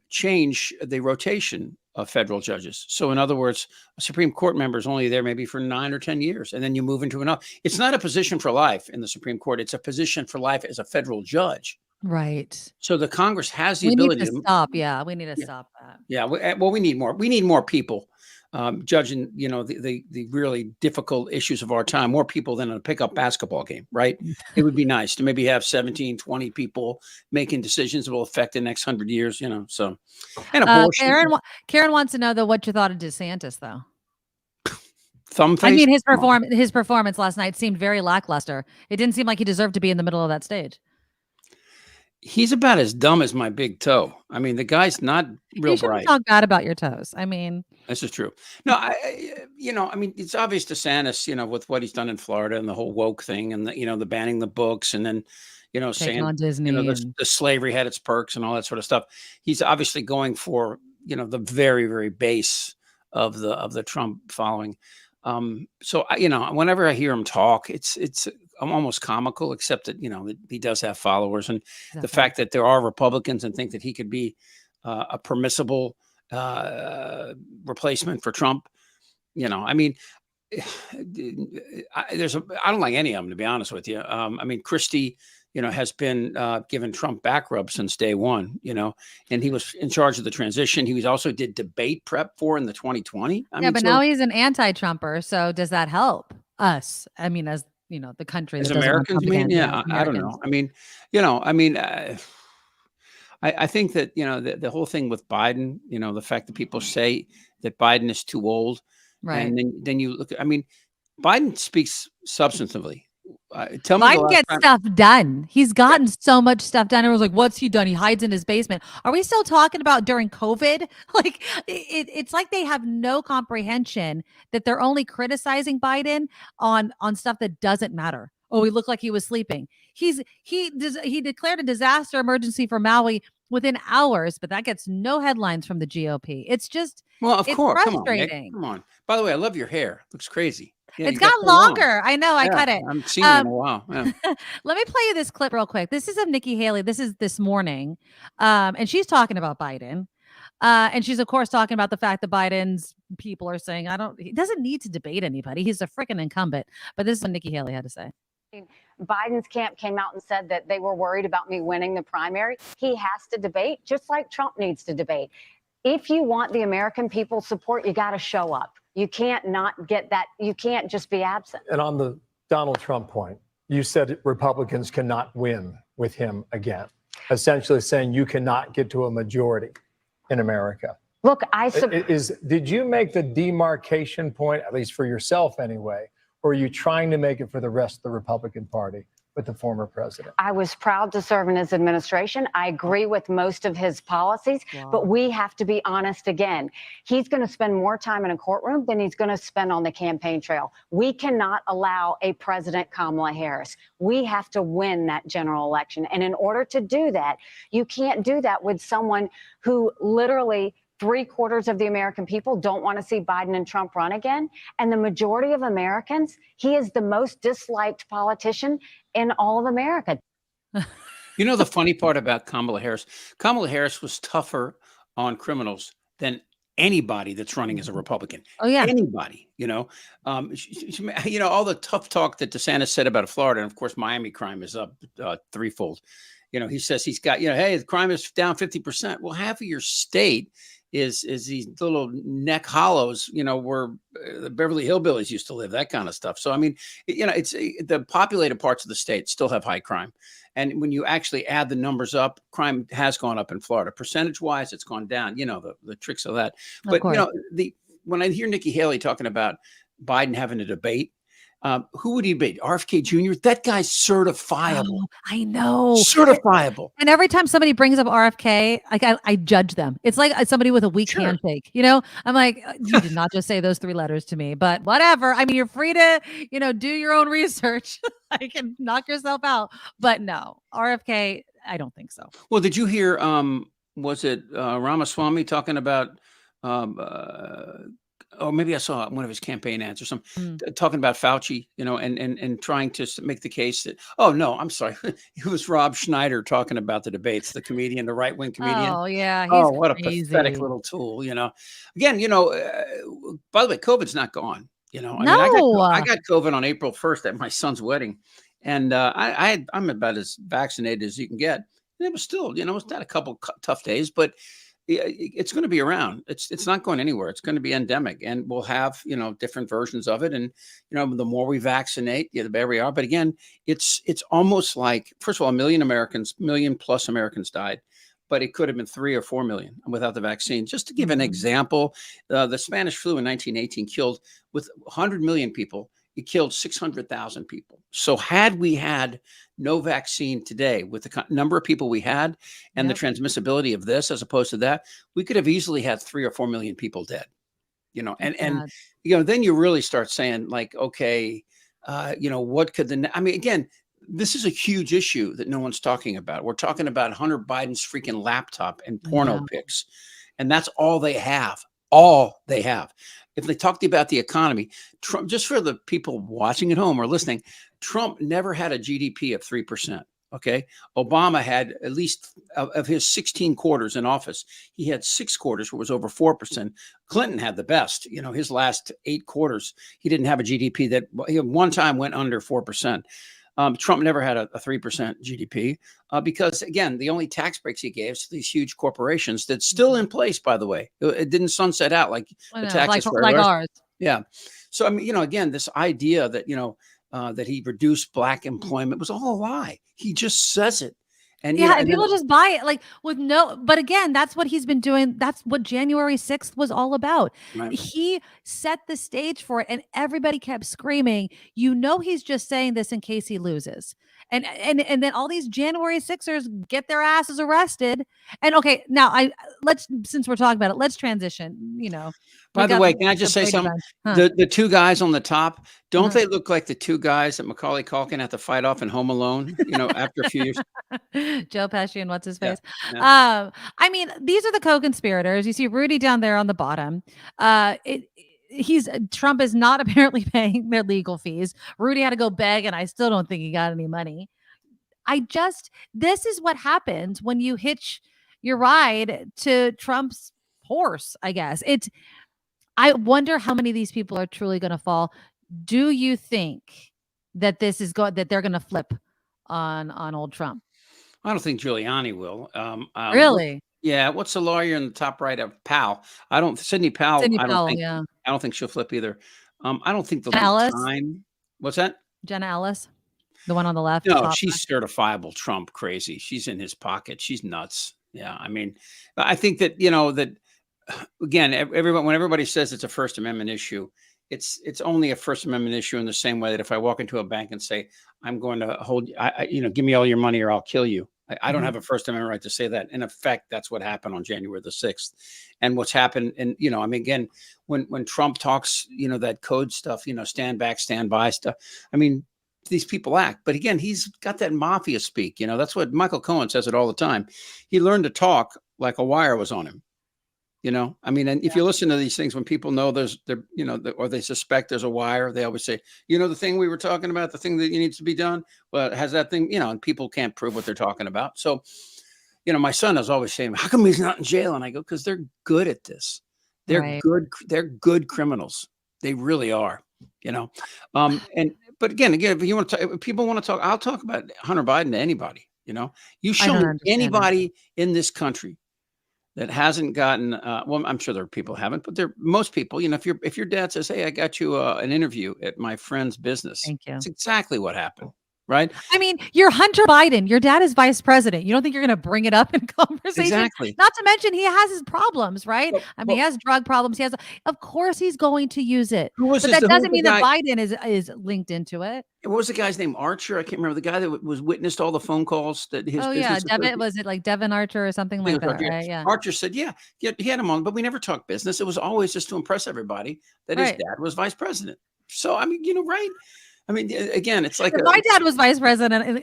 change the rotation of federal judges. So in other words, a Supreme Court member is only there maybe for 9 or 10 years, and then you move into another. It's not a position for life in the Supreme Court. It's a position for life as a federal judge. Right. So the Congress has the ability to stop. Yeah, we need to stop that. Yeah. We need more. We need more people judging, the really difficult issues of our time, more people than in a pickup basketball game, right? It would be nice to maybe have 17, 20 people making decisions that will affect the next 100 years, so. And abortion. Karen wants to know, though, what you thought of DeSantis, though. Thumbface? I mean, his performance last night seemed very lackluster. It didn't seem like he deserved to be in the middle of that stage. He's about as dumb as my big toe. I mean, the guy's not real bright. Talk bad about your toes. I mean, this is true. No, I mean, it's obvious DeSantis, with what he's done in Florida and the whole woke thing, and the banning the books, and then, saying on Disney, the slavery had its perks and all that sort of stuff. He's obviously going for, the very, very base of the Trump following. So whenever I hear him talk, I'm almost comical, except that, that he does have followers, and the fact that there are Republicans and think that he could be a permissible replacement for Trump. I mean, I don't like any of them, to be honest with you. I mean, Christie, has been giving Trump back rub since day one, and he was in charge of the transition. He also did debate prep for in the 2020. But now he's an anti-Trumper. So does that help us? I mean, as the country as Americans, I don't know. I mean, I think that, the whole thing with Biden, the fact that people say that Biden is too old. Right. And then you look, I mean, Biden speaks substantively. Tell me the Biden last gets time. stuff done. He's gotten so much stuff done. It was like, what's he done? He hides in his basement. Are we still talking about during COVID? Like, it's like they have no comprehension that they're only criticizing Biden on stuff that doesn't matter. Oh, he looked like he was sleeping. He declared a disaster emergency for Maui within hours, but that gets no headlines from the GOP. It's just, Well, of it's course. Come on, Nick. frustrating. Come on. By the way, I love your hair. Looks crazy. Yeah, It's you got got so long. longer. I know. I Yeah, cut it. I haven't seen it in a while. Yeah. Let me play you this clip real quick. This is of Nikki Haley. This is this morning. And she's talking about Biden. And she's, of course, talking about the fact that Biden's people are saying, he doesn't need to debate anybody. He's a freaking incumbent. But this is what Nikki Haley had to say. Biden's camp came out and said that they were worried about me winning the primary. He has to debate, just like Trump needs to debate. If you want the American people's support, you got to show up. You can't not get that. You can't just be absent. And on the Donald Trump point, you said Republicans cannot win with him again, essentially saying you cannot get to a majority in America. Look, did you make the demarcation point, at least for yourself anyway, or are you trying to make it for the rest of the Republican Party with the former president? I was proud to serve in his administration. I agree with most of his policies, but we have to be honest again. He's going to spend more time in a courtroom than he's going to spend on the campaign trail. We cannot allow a President Kamala Harris. We have to win that general election. And in order to do that, you can't do that with someone who literally 3/4 of the American people don't want to see Biden and Trump run again. And the majority of Americans, he is the most disliked politician in all of America. You know, the funny part about Kamala Harris was tougher on criminals than anybody that's running as a Republican. Oh, yeah. Anybody, you know, all the tough talk that DeSantis said about Florida. And of course, Miami crime is up threefold. You know, he says he's got, hey, the crime is down 50%. Well, half of your state is these little neck hollows, where the Beverly Hillbillies used to live, that kind of stuff. So, I mean, it's the populated parts of the state still have high crime. And when you actually add the numbers up, crime has gone up in Florida. Percentage wise, it's gone down, the tricks of that. But, when I hear Nikki Haley talking about Biden having a debate, who would he be? RFK Jr.? That guy's certifiable. Oh, I know. Certifiable. And every time somebody brings up RFK, I judge them. It's like somebody with a weak handshake. I'm like, you did not just say those 3 letters to me, but whatever. I mean, you're free to, do your own research. I can knock yourself out. But no, RFK, I don't think so. Well, did you hear, was it Ramaswamy talking about, or maybe I saw one of his campaign ads or something talking about Fauci, and trying to make the case that, oh, no, I'm sorry. It was Rob Schneider talking about the debates, the comedian, the right-wing comedian. Oh, yeah. What crazy. A pathetic little tool, Again, by the way, COVID's not gone, I got COVID on April 1st at my son's wedding. And I'm about as vaccinated as you can get. And it was still, it's not a couple tough days, but it's going to be around. It's not going anywhere. It's going to be endemic, and we'll have, different versions of it. And, the more we vaccinate, the better we are. But again, it's almost like, first of all, 1 million plus Americans died, but it could have been 3 or 4 million without the vaccine. Just to give an example, the Spanish flu in 1918 killed, with 100 million people, it killed 600,000 people. So had we had no vaccine today, with the number of people we had and the transmissibility of this as opposed to that, we could have easily had 3 or 4 million people dead, and then you really start saying, like, okay, what could again, this is a huge issue that no one's talking about. We're talking about Hunter Biden's freaking laptop and porno pics, and that's all they have. If they talk to you about the economy, Trump, just for the people watching at home or listening, Trump never had a GDP of 3%. Okay. Obama had, at least of his 16 quarters in office, he had 6 quarters where it was over 4%. Clinton had the best, his last 8 quarters, he didn't have a GDP that one time went under 4%. Trump never had a 3% GDP because, again, the only tax breaks he gave to these huge corporations that's still in place, by the way. It didn't sunset out like the taxes like ours. Yeah. So, again, this idea that, that he reduced black employment was all a lie. He just says it. And yeah, and and then, people just buy it like with no, but again, that's what he's been doing. That's what January 6th was all about. right. He set the stage for it, and everybody kept screaming, you know, he's just saying this in case he loses. And then all these January 6ers get their asses arrested. And okay, now let's, since we're talking about it, let's transition, By we the got way, can I just say Brady something? Bunch. Huh. The two guys on the top, don't Uh-huh. they look like the two guys that Macaulay Culkin had to fight off in Home Alone? After a few years. Joe Pesci and what's his Yeah, face. yeah. I mean, these are the co-conspirators. You see Rudy down there on the bottom. Trump is not apparently paying their legal fees. Rudy had to go beg, and I still don't think he got any money. This is what happens when you hitch your ride to Trump's horse, I guess. I wonder how many of these people are truly going to fall. Do you think that that they're going to flip on old Trump? I don't think Giuliani will. Really? Yeah. What's the lawyer in the top right of Powell? Sidney Powell. Sidney I don't Powell, think. yeah. I don't think she'll flip either. I don't think there'll Jenna be Ellis? time. What's that? Jenna Ellis, the one on the left. No, top she's certifiable Trump crazy. She's in his pocket. She's nuts. Yeah. I mean, I think that, that again, when everybody says it's a First Amendment issue, it's only a First Amendment issue in the same way that if I walk into a bank and say, I'm going to hold, give me all your money or I'll kill you. I don't have a First Amendment right to say that. In effect, that's what happened on January the 6th. And what's happened, and, I mean, again, when Trump talks, that code stuff, stand back, stand by stuff, I mean, these people act. But again, he's got that mafia speak. That's what Michael Cohen says it all the time. He learned to talk like a wire was on him. I mean, and if you listen to these things, when people know or they suspect there's a wire, they always say, the thing we were talking about, the thing that needs to be done, well, it has that thing, and people can't prove what they're talking about. So, my son is always saying, how come he's not in jail? And I go, because they're good at this. They're Right. good. They're good criminals. They really are, but again, if you want to talk, if people want to talk, I'll talk about Hunter Biden to anybody, you show me anybody in this country that hasn't gotten, well, I'm sure there are people who haven't, but most people, if your dad says, hey, I got you an interview at my friend's business. Thank you. It's exactly what happened. Right. I mean, you're Hunter Biden. Your dad is vice president. You don't think you're going to bring it up in conversation? Exactly. Not to mention he has his problems, right? He has drug problems. Of course he's going to use it. But that doesn't mean that Biden is linked into it. What was the guy's name? Archer? I can't remember. The guy that was witnessed all the phone calls that his business. Was it like Devin Archer or something like that? Archer. Right? Yeah. Archer said, yeah, he had him on, but we never talked business. It was always just to impress everybody that his dad was vice president. So, I mean, right. I mean, again, it's like my dad was vice president,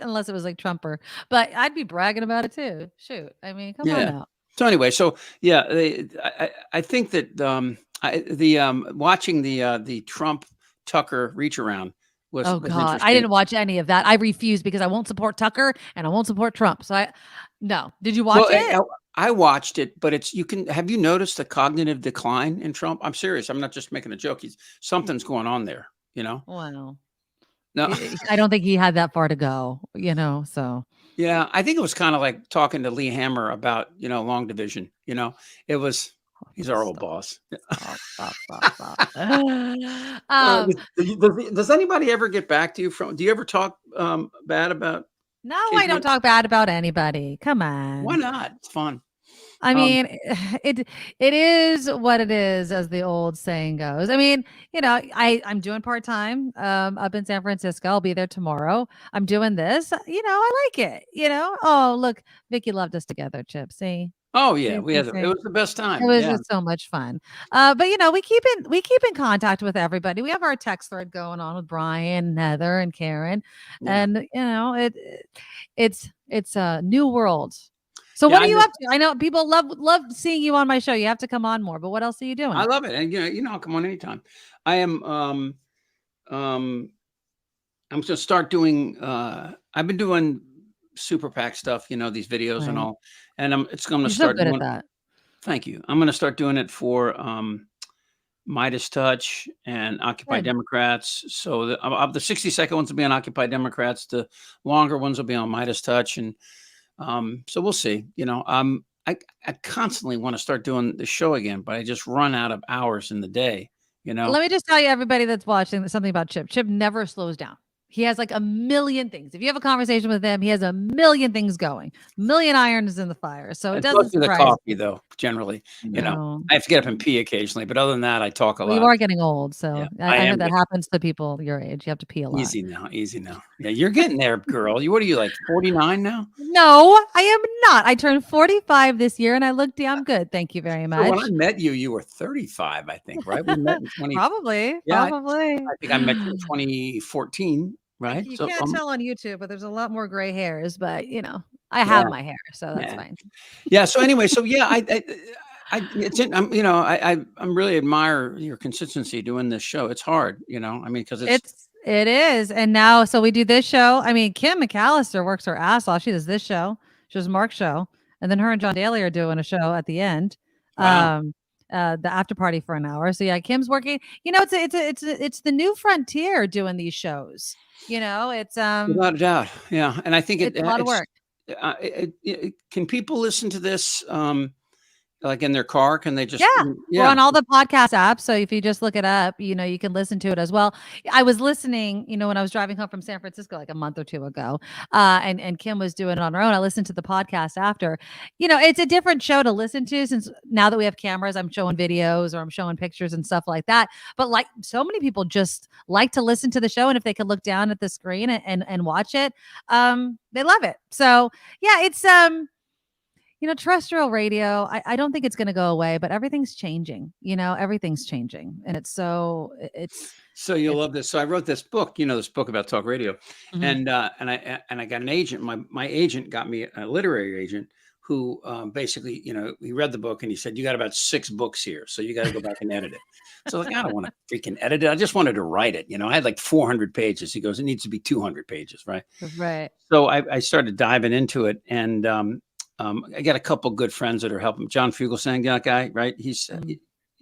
unless it was like Trumper, but I'd be bragging about it too. Shoot. I mean, come on now. So anyway, I think that watching the Trump Tucker reach around was God, I didn't watch any of that. I refused because I won't support Tucker and I won't support Trump. So no. Did you watch it? I watched it, but have you noticed the cognitive decline in Trump? I'm serious. I'm not just making a joke. Something's going on there. Well, no, I don't think he had that far to go, so. Yeah, I think it was kind of like talking to Lee Hammer about, long division, it was, he's our old boss. Stop. Does anybody ever get back to you do you ever talk bad about? No, I don't talk bad about anybody. Come on. Why not? It's fun. I mean, it is what it is, as the old saying goes. I mean, I'm doing part-time up in San Francisco. I'll be there tomorrow. I'm doing this. I like it. Oh, look, Vicky loved us together, Chip. See? Oh yeah, it was the best time. It was just so much fun. But we keep in contact with everybody. We have our text thread going on with Brian, Heather, and Karen, and it's a new world. So what are you up to? I know people love seeing you on my show. You have to come on more, but what else are you doing? I love it. And I'll come on anytime. I am I'm going to start doing I've been doing super PAC stuff, these videos and all. And it's going to start so good at that. Thank you. I'm going to start doing it for Midas Touch and Occupy Democrats. So the 60-second ones will be on Occupy Democrats. The longer ones will be on Midas Touch. And so we'll see. I constantly want to start doing the show again, but I just run out of hours in the day. Let me just tell you, everybody that's watching, something about Chip. Chip never slows down. He has like a million things. If you have a conversation with him, he has a million things going, million irons in the fire. So it doesn't surprise the coffee, though. Generally, you know, I have to get up and pee occasionally, but other than that, I talk a lot. You are getting old, so Yeah, I know that happens to people your age. You have to pee a lot. Easy now. Yeah, you're getting there, girl. What are you, like 49 now? No, I am not. I turned 45 this year, and I look damn good. Thank you very much. So when I met you, you were 35, I think, right? We met in 20. Probably. I think I met you in 2014. Right. You can't tell on YouTube, but there's a lot more gray hairs, but you know, I have my hair, so that's fine. Yeah. So anyway, I'm really admire your consistency doing this show. It's hard, you know, I mean, because it is. And now, so we do this show. I mean, Kim McAllister works her ass off. She does this show. She does Mark's show. And then her and John Daly are doing a show at the end. Wow. The after party for an hour. So yeah, Kim's working, you know, it's the new frontier doing these shows. You know, it's without a doubt. Yeah. And I think it's a lot of work. Can people listen to this like in their car? Can they just We're on all the podcast apps, so if you just look it up, you know, you can listen to it as well. I was listening, you know, when I was driving home from San Francisco like a month or two ago, and Kim was doing it on her own. I listened to the podcast after. You know, it's a different show to listen to, since now that we have cameras, I'm showing videos or I'm showing pictures and stuff like that. But like, so many people just like to listen to the show, and if they could look down at the screen and watch it, they love it. So yeah, it's you know, terrestrial radio, I don't think it's going to go away, but everything's changing. You know, everything's changing. And so you'll love this. So I wrote this book, you know, this book about talk radio. Mm-hmm. And I got an agent. My agent got me a literary agent who basically, you know, he read the book and he said, you got about 6 books here, so you got to go back and edit it. So like, I don't want to freaking edit it. I just wanted to write it. You know, I had like 400 pages. He goes, it needs to be 200 pages. Right. Right. So I started diving into it, and I got a couple good friends that are helping. John Fugelsang, that guy, right? He's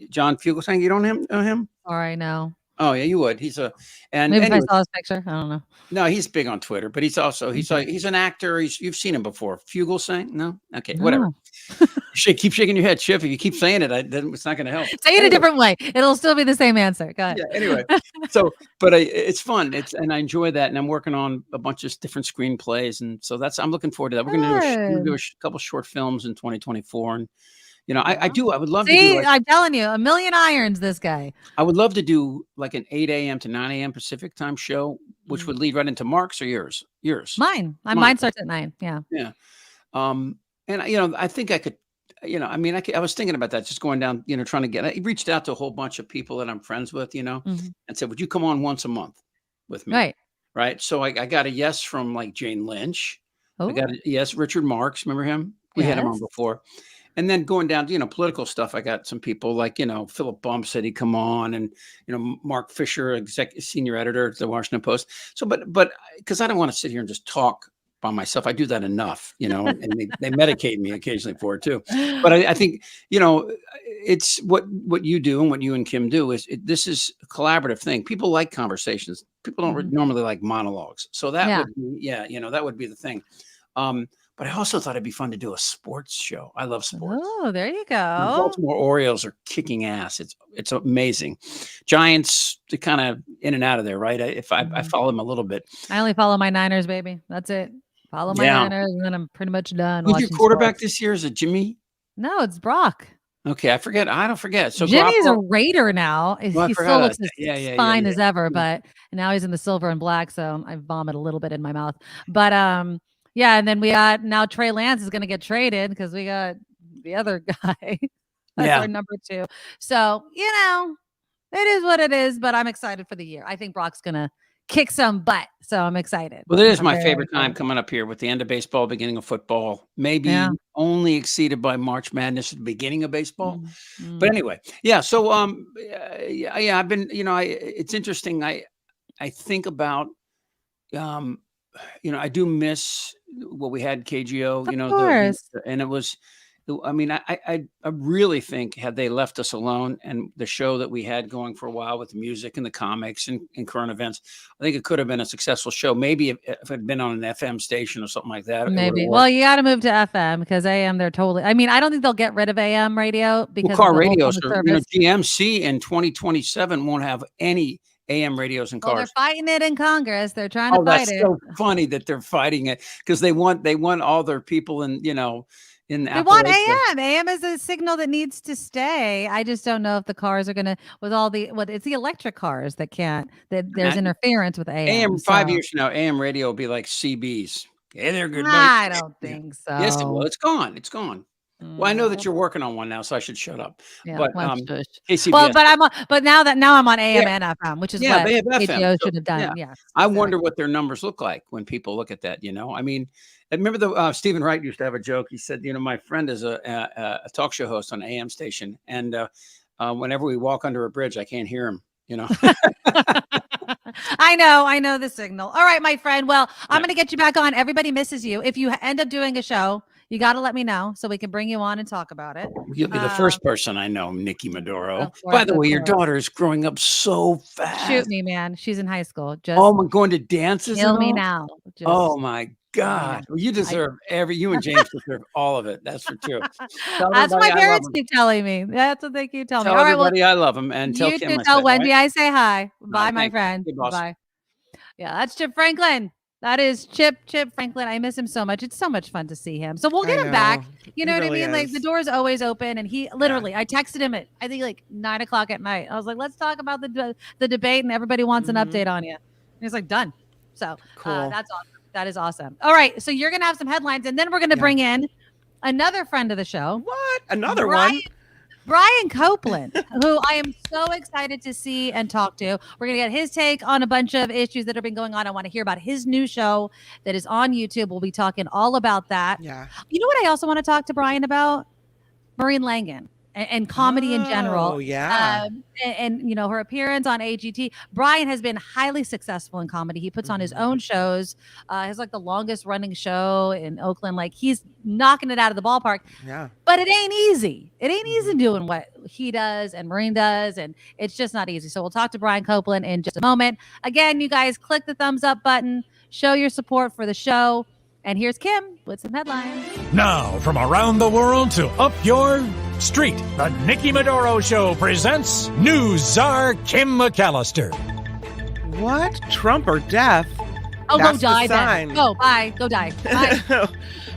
John Fugelsang. You don't know him? All right, no. Oh yeah, you would. He's maybe if I saw his picture. I don't know. No, he's big on Twitter, but he's an actor. You've seen him before. Fugelsang? No, okay, whatever. Keep shaking your head, Schiff. If you keep saying it, it's not going to help. Say it a different way. It'll still be the same answer. Go ahead. Yeah. Anyway, but it's fun. And I enjoy that, and I'm working on a bunch of different screenplays, and so I'm looking forward to that. We're going to do a couple short films in 2024, and. You know, I would love to do I'm telling you, a million irons, this guy. I would love to do like an 8 a.m. to 9 a.m. Pacific time show, which would lead right into Mark's or yours. Mine. Mine starts at 9. Yeah. Yeah. And you know, I think I could, you know, I mean, I was thinking about that, just going down, you know, I reached out to a whole bunch of people that I'm friends with, you know, and said, would you come on once a month with me? Right. So I got a yes from like Jane Lynch. I got a yes. Richard Marks. Remember him? We had him on before. And then going down to, you know, political stuff, I got some people like, you know, Philip Bump said he'd come on, and, you know, Mark Fisher, senior editor at the Washington Post. So, but because I don't want to sit here and just talk by myself. I do that enough, you know, and they medicate me occasionally for it too. But I think, you know, it's what you do and what you and Kim do this is a collaborative thing. People like conversations. People don't normally like monologues. So that would be, you know, that would be the thing. But I also thought it'd be fun to do a sports show. I love sports. Oh, there you go. The Baltimore Orioles are kicking ass. It's amazing. Giants, they're kind of in and out of there, right? I follow them a little bit. I only follow my Niners, baby. That's it. Follow my Niners, and then I'm pretty much done. Who's your quarterback this year? Is it Jimmy? No, it's Brock. Okay, I forget. I don't forget. So Jimmy's a Raider now. He still looks as fine as ever, but now he's in the silver and black, so I vomit a little bit in my mouth. But yeah, and then we got now Trey Lance is going to get traded because we got the other guy. That's our number 2. So, you know, it is what it is, but I'm excited for the year. I think Brock's going to kick some butt, so I'm excited. Well, it is my favorite time coming up here with the end of baseball, beginning of football, maybe only exceeded by March Madness at the beginning of baseball. But anyway, so I've been, you know, it's interesting. I think about you know, I do miss what we had KGO, you know, and it was, I mean, I really think had they left us alone and the show that we had going for a while with the music and the comics and current events, I think it could have been a successful show. Maybe if it had been on an FM station or something like that. Maybe. Well, you got to move to FM because AM, they're totally, I mean, I don't think they'll get rid of AM radio because car radio, you know, GMC in 2027 won't have any AM radios and Well, they're cars. fighting it in Congress. They're trying to fight That's it. so funny that they're fighting it because they want all their people in, in They want Appalachia. AM. AM is a signal that needs to stay. I just don't know if the cars are gonna with all the it's the electric cars that can't. That there's interference with AM. AM 5 years from now, AM radio will be like CBs. Hey there, good buddy. I don't think so. Yes, it will. It's gone. It's gone. Well, I know that you're working on one now, so I should shut up. Yeah, but KCBS. well, but now I'm on AM and FM, which is what they have FM, HBO should have done. Yeah. Yes, I wonder what their numbers look like when people look at that. I mean, I remember the Stephen Wright used to have a joke. He said, my friend is a talk show host on an AM station, and whenever we walk under a bridge, I can't hear him. I know the signal. All right, my friend. Well, I'm going to get you back on. Everybody misses you. If you end up doing a show, you got to let me know so we can bring you on and talk about it. You'll be the first person I know, Nikki Medoro. By the way, your daughter is growing up so fast. Shoot me, man. She's in high school. Just going to dances. Kill me now. Oh my God. Well, you deserve you and James deserve all of it. That's for true. That's what my parents keep telling me. That's what they keep telling me. All right, everybody I love them, and tell you Kim tell Wendy I say hi. Bye, Bye, my friend. Bye. Yeah, that's Chip Franklin. That is Chip Franklin. I miss him so much. It's so much fun to see him. So we'll get him back. You know what I mean? Like the door's always open, and he literally. I texted him at I think like 9:00 at night. I was like, "Let's talk about the debate," and everybody wants an update on you. And he's like, "Done." So cool. That's awesome. That is awesome. All right, so you're gonna have some headlines, and then we're gonna bring in another friend of the show. What? Another one? Brian Copeland, who I am so excited to see and talk to. We're going to get his take on a bunch of issues that have been going on. I want to hear about his new show that is on YouTube. We'll be talking all about that. Yeah. You know what I also want to talk to Brian about? Maureen Langan and comedy in general. Oh, yeah. And her appearance on AGT. Brian has been highly successful in comedy. He puts on his own shows. Has like the longest running show in Oakland. Like he's knocking it out of the ballpark. Yeah. But it ain't easy. It ain't easy doing what he does and Maureen does. And it's just not easy. So we'll talk to Brian Copeland in just a moment. Again, you guys click the thumbs up button. Show your support for the show. And here's Kim with some headlines. Now, from around the world to up your street, the Nikki Medoro Show presents News Czar Kim McAllister. What? Trump or death? Oh, That's go die the sign. then. Oh, bye. Go die. Bye.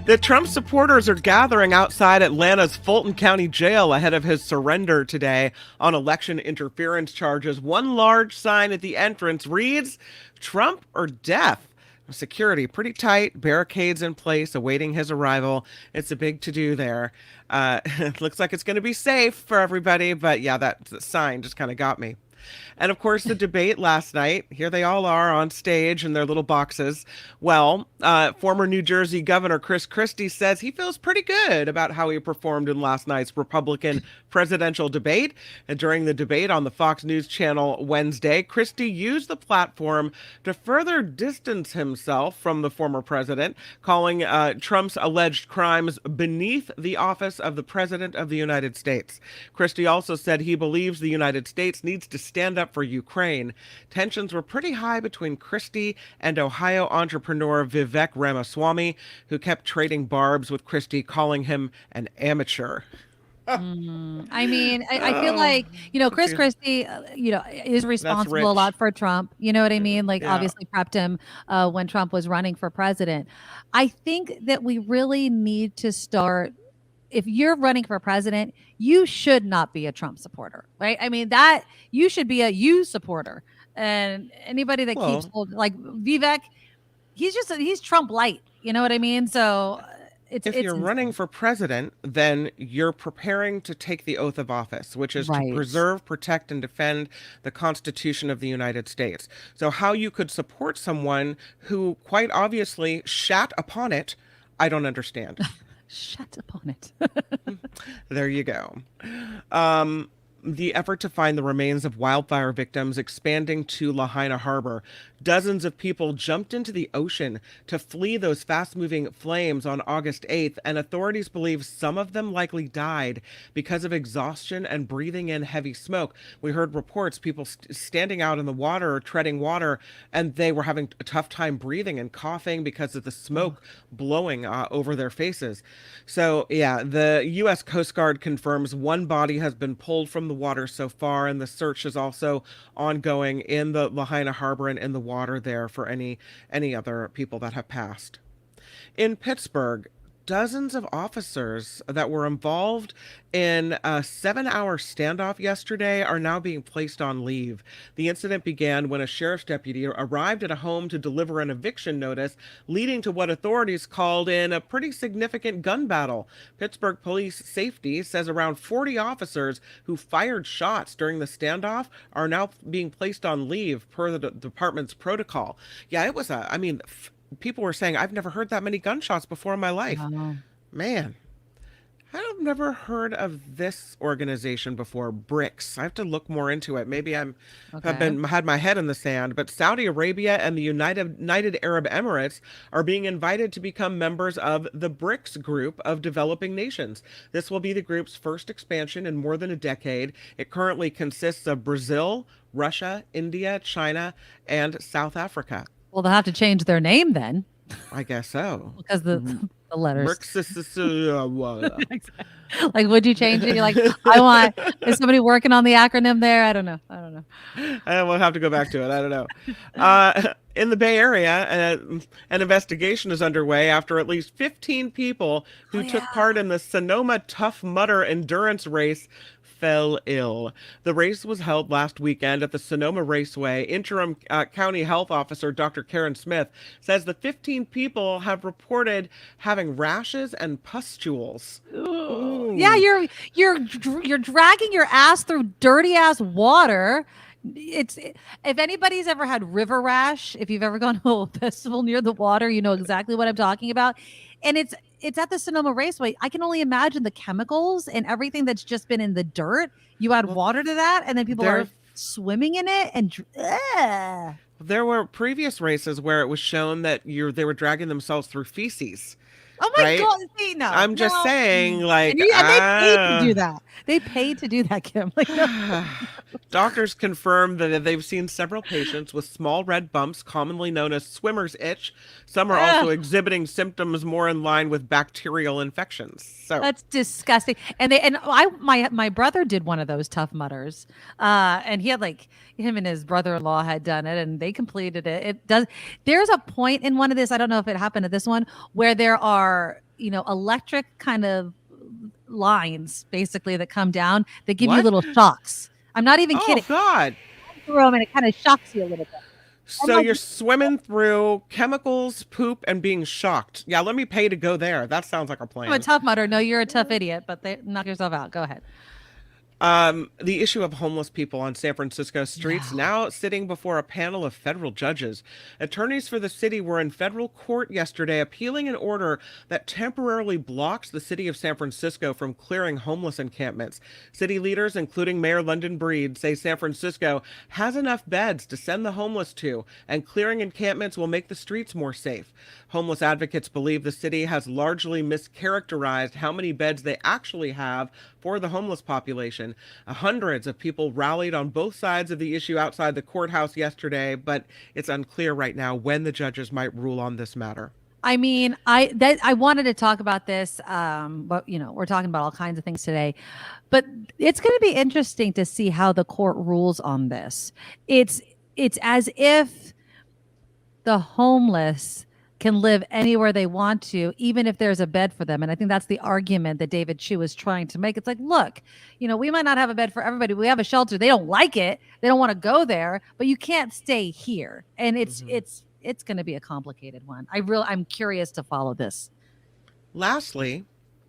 The Trump supporters are gathering outside Atlanta's Fulton County Jail ahead of his surrender today on election interference charges. One large sign at the entrance reads, Trump or death? Security pretty tight, barricades in place awaiting his arrival. It's a big to-do there. It looks like it's going to be safe for everybody, but yeah, that sign just kind of got me. And of course, the debate last night, here they all are on stage in their little boxes. Well, former New Jersey Governor Chris Christie says he feels pretty good about how he performed in last night's Republican presidential debate. And during the debate on the Fox News channel Wednesday, Christie used the platform to further distance himself from the former president, calling Trump's alleged crimes beneath the office of the President of the United States. Christie also said he believes the United States needs to stand up for Ukraine. Tensions were pretty high between Christie and Ohio entrepreneur Vivek Ramaswamy, who kept trading barbs with Christie, calling him an amateur. I mean, I feel like, Chris Christie, is responsible a lot for Trump. You know what I mean? Like, obviously prepped him when Trump was running for president. I think that we really need to start. If you're running for president, you should not be a Trump supporter, right? I mean, that you should be a you supporter. And anybody that keeps like Vivek, he's Trump light. You know what I mean? So if you're running for president, then you're preparing to take the oath of office, which is to preserve, protect, and defend the Constitution of the United States. So how you could support someone who quite obviously shat upon it, I don't understand. Shut upon it. There you go. The effort to find the remains of wildfire victims expanding to Lahaina Harbor. Dozens of people jumped into the ocean to flee those fast-moving flames on August 8th, and authorities believe some of them likely died because of exhaustion and breathing in heavy smoke. We heard reports, people standing out in the water or treading water, and they were having a tough time breathing and coughing because of the smoke blowing over their faces. So, yeah, the U.S. Coast Guard confirms one body has been pulled from the the water so far, and the search is also ongoing in the Lahaina Harbor and in the water there for any other people that have passed. In Pittsburgh, dozens of officers that were involved in a 7-hour standoff yesterday are now being placed on leave. The incident began when a sheriff's deputy arrived at a home to deliver an eviction notice, leading to what authorities called in a pretty significant gun battle. Pittsburgh Police Safety says around 40 officers who fired shots during the standoff are now being placed on leave per the department's protocol. Yeah, it was people were saying, I've never heard that many gunshots before in my life. Wow. Man, I've never heard of this organization before, BRICS. I have to look more into it. Maybe had my head in the sand, but Saudi Arabia and the United Arab Emirates are being invited to become members of the BRICS group of developing nations. This will be the group's first expansion in more than a decade. It currently consists of Brazil, Russia, India, China, and South Africa. Well, they'll have to change their name then. I guess so. Because the letters. BRICS. Like, would you change it? You're like, is somebody working on the acronym there? I don't know. We'll have to go back to it. I don't know. In the Bay Area, an investigation is underway after at least 15 people who took part in the Sonoma Tough Mudder endurance race fell ill. The race was held last weekend at the Sonoma Raceway. Interim County Health Officer Dr. Karen Smith says the 15 people have reported having rashes and pustules. Ooh. Yeah, you're dragging your ass through dirty ass water. If anybody's ever had river rash, if you've ever gone to a festival near the water, you know exactly what I'm talking about. And it's at the Sonoma Raceway. I can only imagine the chemicals and everything that's just been in the dirt. You add water to that, and then people are swimming in it. And there were previous races where it was shown that they were dragging themselves through feces. Oh my God! See, no, I'm just saying, like, and they paid to do that. They paid to do that, Kim. Like, no. Doctors confirm that they've seen several patients with small red bumps, commonly known as swimmer's itch. Some are also exhibiting symptoms more in line with bacterial infections. So that's disgusting. And my brother did one of those Tough Mudders, and he had him and his brother-in-law had done it, and they completed it. There's a point in one of this, I don't know if it happened at this one, where there are, electric kind of lines basically that come down that give you little shocks. I'm not even kidding. Oh God. Through them, and it kind of shocks you a little bit. So you're swimming through chemicals, poop, and being shocked. Yeah, let me pay to go there. That sounds like a plan. I'm a Tough Mudder. No, you're a tough idiot, but knock yourself out. Go ahead. The issue of homeless people on San Francisco streets now sitting before a panel of federal judges. Attorneys for the city were in federal court yesterday appealing an order that temporarily blocks the city of San Francisco from clearing homeless encampments. City leaders, including Mayor London Breed, say San Francisco has enough beds to send the homeless to, and clearing encampments will make the streets more safe. Homeless advocates believe the city has largely mischaracterized how many beds they actually have for the homeless population. Hundreds of people rallied on both sides of the issue outside the courthouse yesterday, but it's unclear right now when the judges might rule on this matter. I mean, I wanted to talk about this, but we're talking about all kinds of things today. But it's going to be interesting to see how the court rules on this. It's as if the homeless can live anywhere they want to, even if there's a bed for them. And I think that's the argument that David Chu is trying to make. It's like, look, we might not have a bed for everybody. We have a shelter. They don't like it. They don't want to go there, but you can't stay here. And it's going to be a complicated one. I'm curious to follow this. Lastly,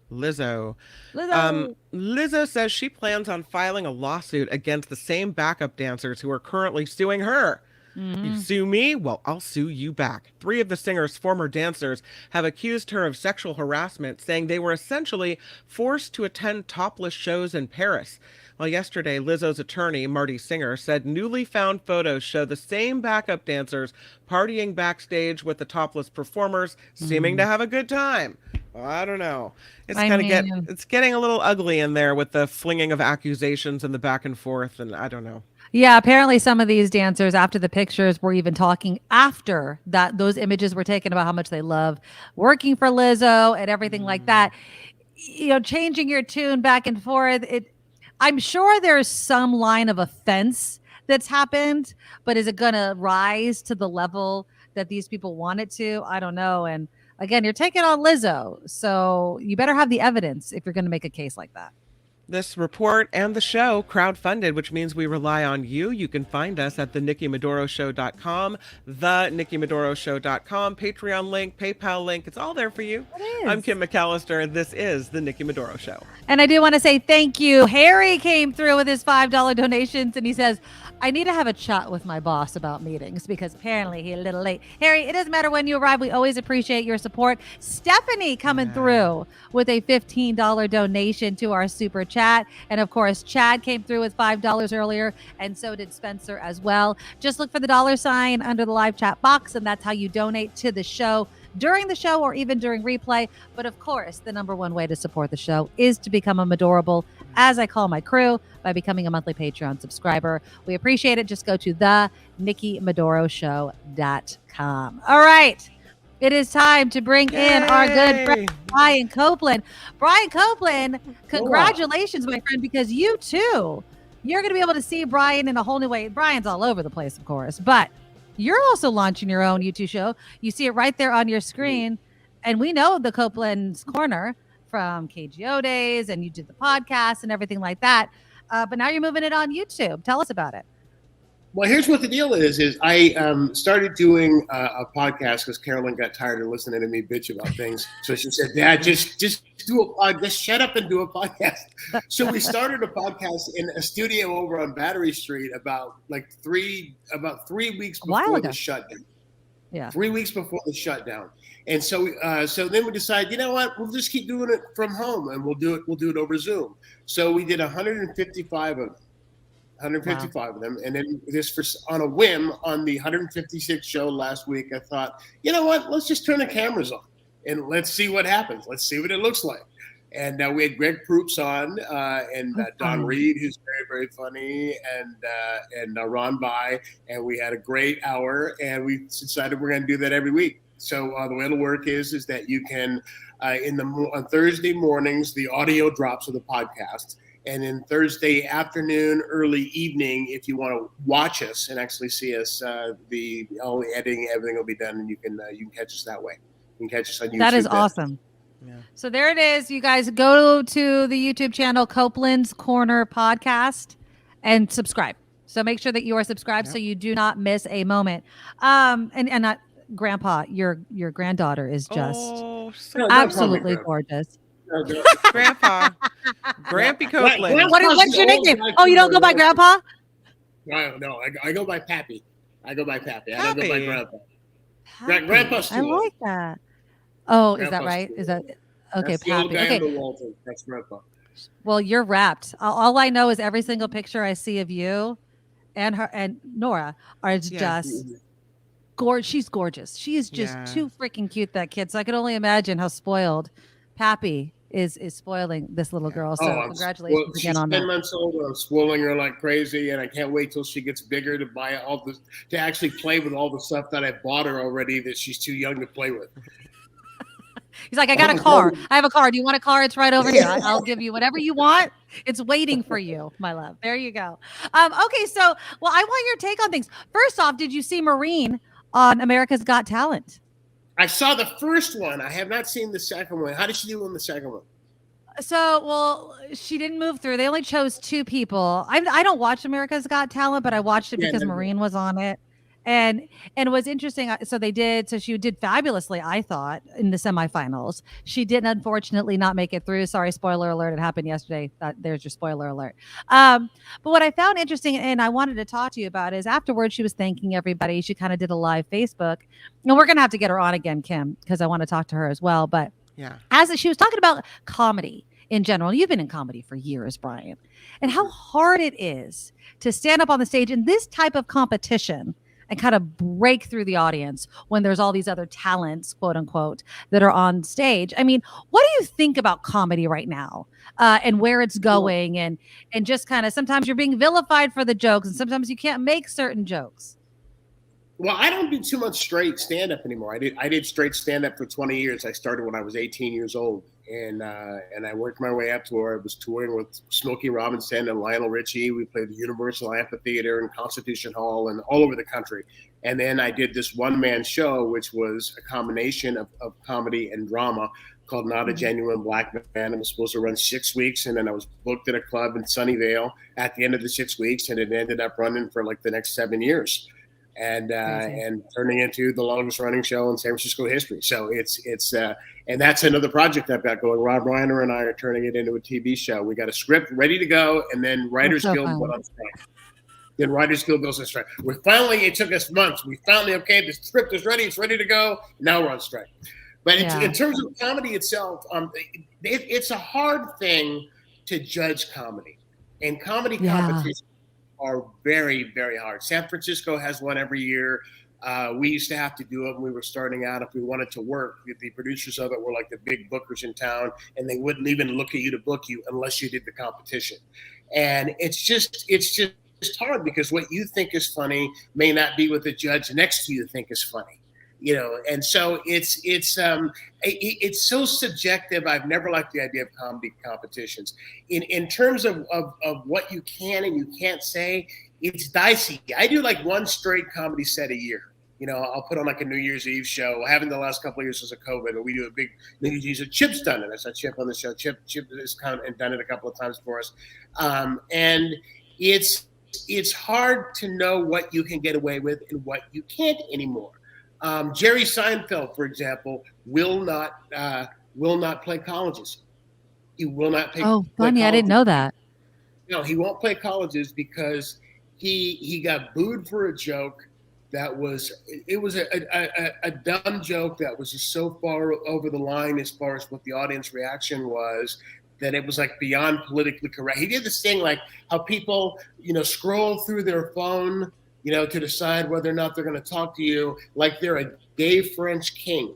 Lizzo. Lizzo says she plans on filing a lawsuit against the same backup dancers who are currently suing her. You sue me? Well, I'll sue you back. 3 of the singer's former dancers have accused her of sexual harassment, saying they were essentially forced to attend topless shows in Paris. Well, yesterday, Lizzo's attorney, Marty Singer, said newly found photos show the same backup dancers partying backstage with the topless performers, seeming to have a good time. Well, I don't know. It's getting a little ugly in there with the flinging of accusations and the back and forth, and I don't know. Yeah, apparently some of these dancers, after the pictures, were even talking after that those images were taken about how much they love working for Lizzo and everything like that. Changing your tune back and forth. I'm sure there's some line of offense that's happened, but is it going to rise to the level that these people want it to? I don't know. And again, you're taking on Lizzo, so you better have the evidence if you're going to make a case like that. This report and the show crowdfunded, which means we rely on you. You can find us at thenikkimedoroshow.com, thenikkimedoroshow.com, Patreon link, PayPal link. It's all there for you. It is. I'm Kim McAllister, and this is The Nikki Medoro Show. And I do want to say thank you. Harry came through with his $5 donations, and he says, I need to have a chat with my boss about meetings because apparently he's a little late. Harry, it doesn't matter when you arrive. We always appreciate your support. Stephanie coming through with a $15 donation to our super chat. And of course, Chad came through with $5 earlier, and so did Spencer as well. Just look for the $sign under the live chat box, and that's how you donate to the show during the show or even during replay. But of course, the number one way to support the show is to become a Medorable, as I call my crew, by becoming a monthly Patreon subscriber. We appreciate it. Just go to thenikkimedoroshow.com. All right. It is time to bring in our good friend, Brian Copeland. Brian Copeland, congratulations, my friend, because you too, you're going to be able to see Brian in a whole new way. Brian's all over the place, of course, but you're also launching your own YouTube show. You see it right there on your screen. And we know the Copeland's Corner from KGO days, and you did the podcast and everything like that. But now you're moving it on YouTube. Tell us about it. Well, here's what the deal is I started doing a podcast because Carolyn got tired of listening to me bitch about things. So she said, Dad, just do a podcast. Just shut up and do a podcast. So we started a podcast in a studio over on Battery Street about 3 weeks before the shutdown. Yeah. 3 weeks before the shutdown. And so then we decided, you know what, we'll just keep doing it from home, and we'll do it over Zoom. So we did 155 of them. 155 of them, and then on a whim on the 156th show last week, I thought, you know what, let's just turn the cameras on and let's see what happens. Let's see what it looks like. And we had Greg Proops on, and Don Reed, who's very, very funny, and Ron Bai, and we had a great hour, and we decided we're going to do that every week. So the way it'll work is that you can, on Thursday mornings, the audio drops of the podcast. And then Thursday afternoon, early evening, if you want to watch us and actually see us, all the editing, everything will be done, and you can catch us that way. You can catch us on YouTube. That is awesome. Yeah. So there it is. You guys go to the YouTube channel Copeland's Corner Podcast and subscribe. So make sure that you are subscribed so you do not miss a moment. And not Grandpa, your granddaughter is just absolutely gorgeous. Grandpa. Grampy Copeland. What's your nickname? Oh, you don't go by Grandpa? No, I go by Pappy. I don't go by Grandpa. Grandpa's too I like that. Oh, is that right? Is that okay? Pappy. Okay. That's Grandpa. Well, you're wrapped. All I know is every single picture I see of you and her and Nora are just gorgeous. She's gorgeous. She is just too freaking cute, that kid. So I can only imagine how spoiled Pappy is spoiling this little girl. So congratulations again on that. She's 10 months old. I'm spoiling her like crazy, and I can't wait till she gets bigger to buy to actually play with all the stuff that I bought her already that she's too young to play with. He's like, I got a car. I have a car. Do you want a car? It's right over here. I'll give you whatever you want. It's waiting for you, my love. There you go. Okay, so I want your take on things. First off, did you see Maureen on America's Got Talent? I saw the first one. I have not seen the second one. How did she do on the second one? So, she didn't move through. They only chose 2 people. I don't watch America's Got Talent, but I watched it because Maureen was on it. And it was interesting. So she did fabulously, I thought, in the semifinals. She did unfortunately not make it through. Sorry, spoiler alert. It happened yesterday. There's your spoiler alert. But what I found interesting and I wanted to talk to you about is afterwards she was thanking everybody. She kind of did a live Facebook. And we're going to have to get her on again, Kim, because I want to talk to her as well. But as she was talking about comedy in general, you've been in comedy for years, Brian, and how hard it is to stand up on the stage in this type of competition and kind of break through the audience when there's all these other talents, quote unquote, that are on stage. I mean, what do you think about comedy right now and where it's going and just kind of sometimes you're being vilified for the jokes and sometimes you can't make certain jokes? Well, I don't do too much straight stand-up anymore. I did straight stand-up for 20 years. I started when I was 18 years old. and I worked my way up to where I was touring with Smokey Robinson and Lionel Richie. We played the Universal Amphitheater and Constitution Hall and all over the country. And then I did this one-man show, which was a combination of comedy and drama, called Not a Genuine Black Man. It was supposed to run 6 weeks, and then I was booked at a club in Sunnyvale at the end of the 6 weeks, and it ended up running for like the next 7 years, and turning into the longest running show in San Francisco history. So it's and that's another project I've got going. Rob Reiner and I are turning it into a TV show. We got a script ready to go, and then Writers Guild went on strike. Then Writers Guild goes on strike. It took us months. We finally, okay, the script is ready. It's ready to go. Now we're on strike. But in terms of comedy itself, it's a hard thing to judge comedy. And comedy competitions are very, very hard. San Francisco has one every year. We used to have to do it when we were starting out. If we wanted to work, the producers of it were like the big bookers in town, and they wouldn't even look at you to book you unless you did the competition. And it's just hard because what you think is funny may not be what the judge next to you think is funny. And so it's so subjective. I've never liked the idea of comedy competitions. In terms of what you can and you can't say, it's dicey. I do like one straight comedy set a year. I'll put on like a New Year's Eve show. I haven't the last couple of years because of COVID, but we do a big New Year's Eve. Chip's done it. I saw Chip on the show. Chip has come and done it a couple of times for us. And it's hard to know what you can get away with and what you can't anymore. Jerry Seinfeld, for example, will not play colleges. He will not play. Oh, funny! I didn't know that. No, he won't play colleges because he got booed for a joke that was a dumb joke that was just so far over the line as far as what the audience reaction was, that it was like beyond politically correct. He did this thing like how people scroll through their phone to decide whether or not they're going to talk to you like they're a gay French king.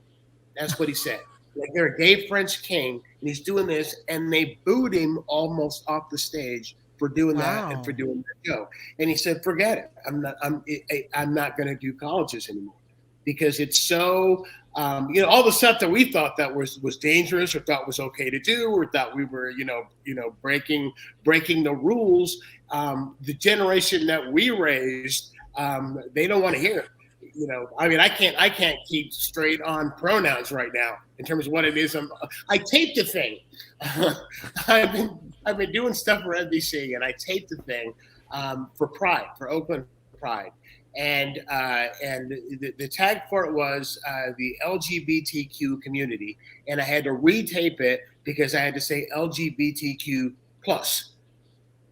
That's what he said. Like they're a gay French king, and he's doing this, and they booed him almost off the stage for doing that and for doing that show. And he said, "Forget it. I'm not going to do colleges anymore because it's so all the stuff that we thought that was dangerous or thought was okay to do or thought we were breaking the rules. The generation that we raised." They don't want to hear it. I can't keep straight on pronouns right now in terms of what it is. I taped the thing. I've been doing stuff for NBC, and I taped the thing for Pride, for Oakland Pride, and the tag for it was the LGBTQ community, and I had to retape it because I had to say LGBTQ plus.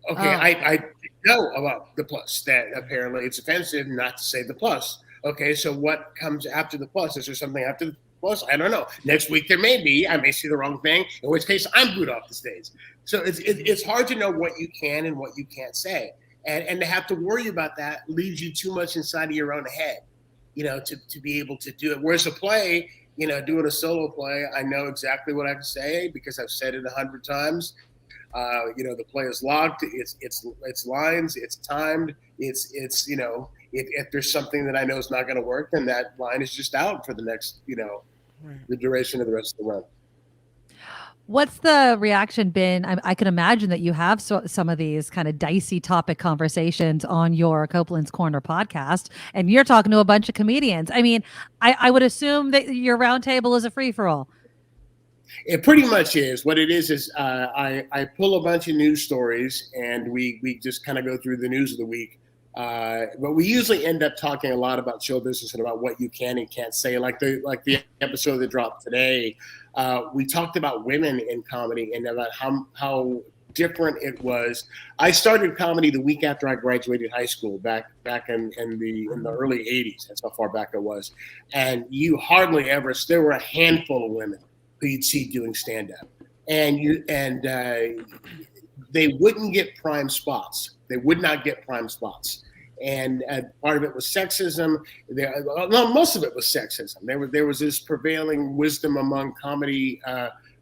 Okay, I know about the plus, that apparently it's offensive not to say the plus. Okay, so what comes after the plus? Is there something after the plus? I don't know. Next week there may be. I may see the wrong thing, in which case I'm booed off the stage. So it's hard to know what you can and what you can't say. And to have to worry about that leaves you too much inside of your own head, to be able to do it. Whereas a play, doing a solo play, I know exactly what I have to say because I've said it 100 times. The play is locked. It's lines. It's timed. If there's something that I know is not going to work, then that line is just out for the next, the duration of the rest of the run. What's the reaction been? I can imagine that you have some of these kind of dicey topic conversations on your Copeland's Corner podcast, and you're talking to a bunch of comedians. I mean, I would assume that your roundtable is a free-for-all. It pretty much is. What it is I pull a bunch of news stories and we just kind of go through the news of the week. But we usually end up talking a lot about show business and about what you can and can't say. Like the episode that dropped today, we talked about women in comedy and about how different it was. I started comedy the week after I graduated high school back in the early 80s. That's how far back it was. And you hardly ever, there were a handful of women who you'd see doing stand-up, and they wouldn't get prime spots. They would not get prime spots, and part of it was sexism. Most of it was sexism. There was this prevailing wisdom among comedy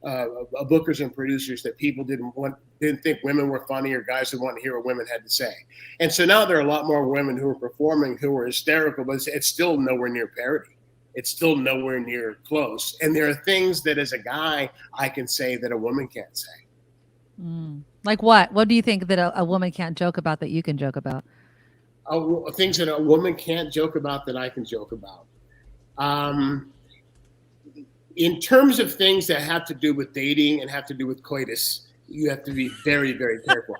bookers and producers that people didn't think women were funny or guys who wanted to hear what women had to say. And so now there are a lot more women who are performing who are hysterical, but it's still nowhere near parity. it's still nowhere near close. And there are things that as a guy, I can say that a woman can't say. Like what? What do you think that a woman can't joke about that you can joke about? Things that a woman can't joke about that I can joke about. In terms of things that have to do with dating and have to do with coitus, you have to be very, very careful.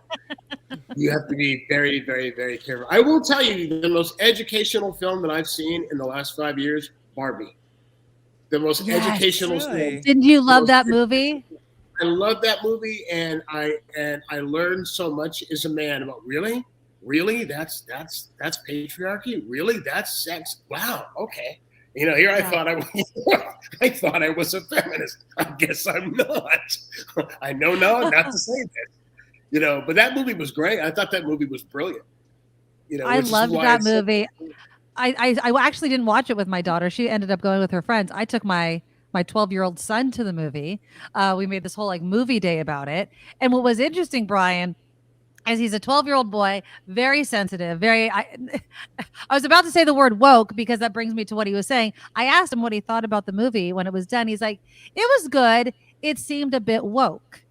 You have to be very, very, very careful. I will tell you, the most educational film that I've seen in the last 5 years, Barbie. The most educational film. Didn't you love that movie? I love that movie, and I learned so much as a man about really that's patriarchy. Really, that's sex. Wow. Okay. You know, here I thought I was a feminist. I guess I'm not. I know not to say that. You know, but that movie was great. I thought that movie was brilliant. You know, I loved that movie. I actually didn't watch it with my daughter. She ended up going with her friends. I took my 12-year-old son to the movie. We made this whole like movie day about it. And what was interesting, Brian, as he's a 12-year-old boy, very sensitive, I was about to say the word woke because that brings me to what he was saying. I asked him what he thought about the movie when it was done. He's like, it was good. It seemed a bit woke.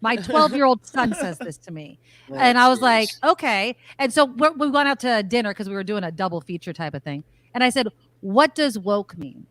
My 12-year-old son says this to me. And I was like, okay. And so we went out to dinner because we were doing a double feature type of thing. And I said, what does woke mean?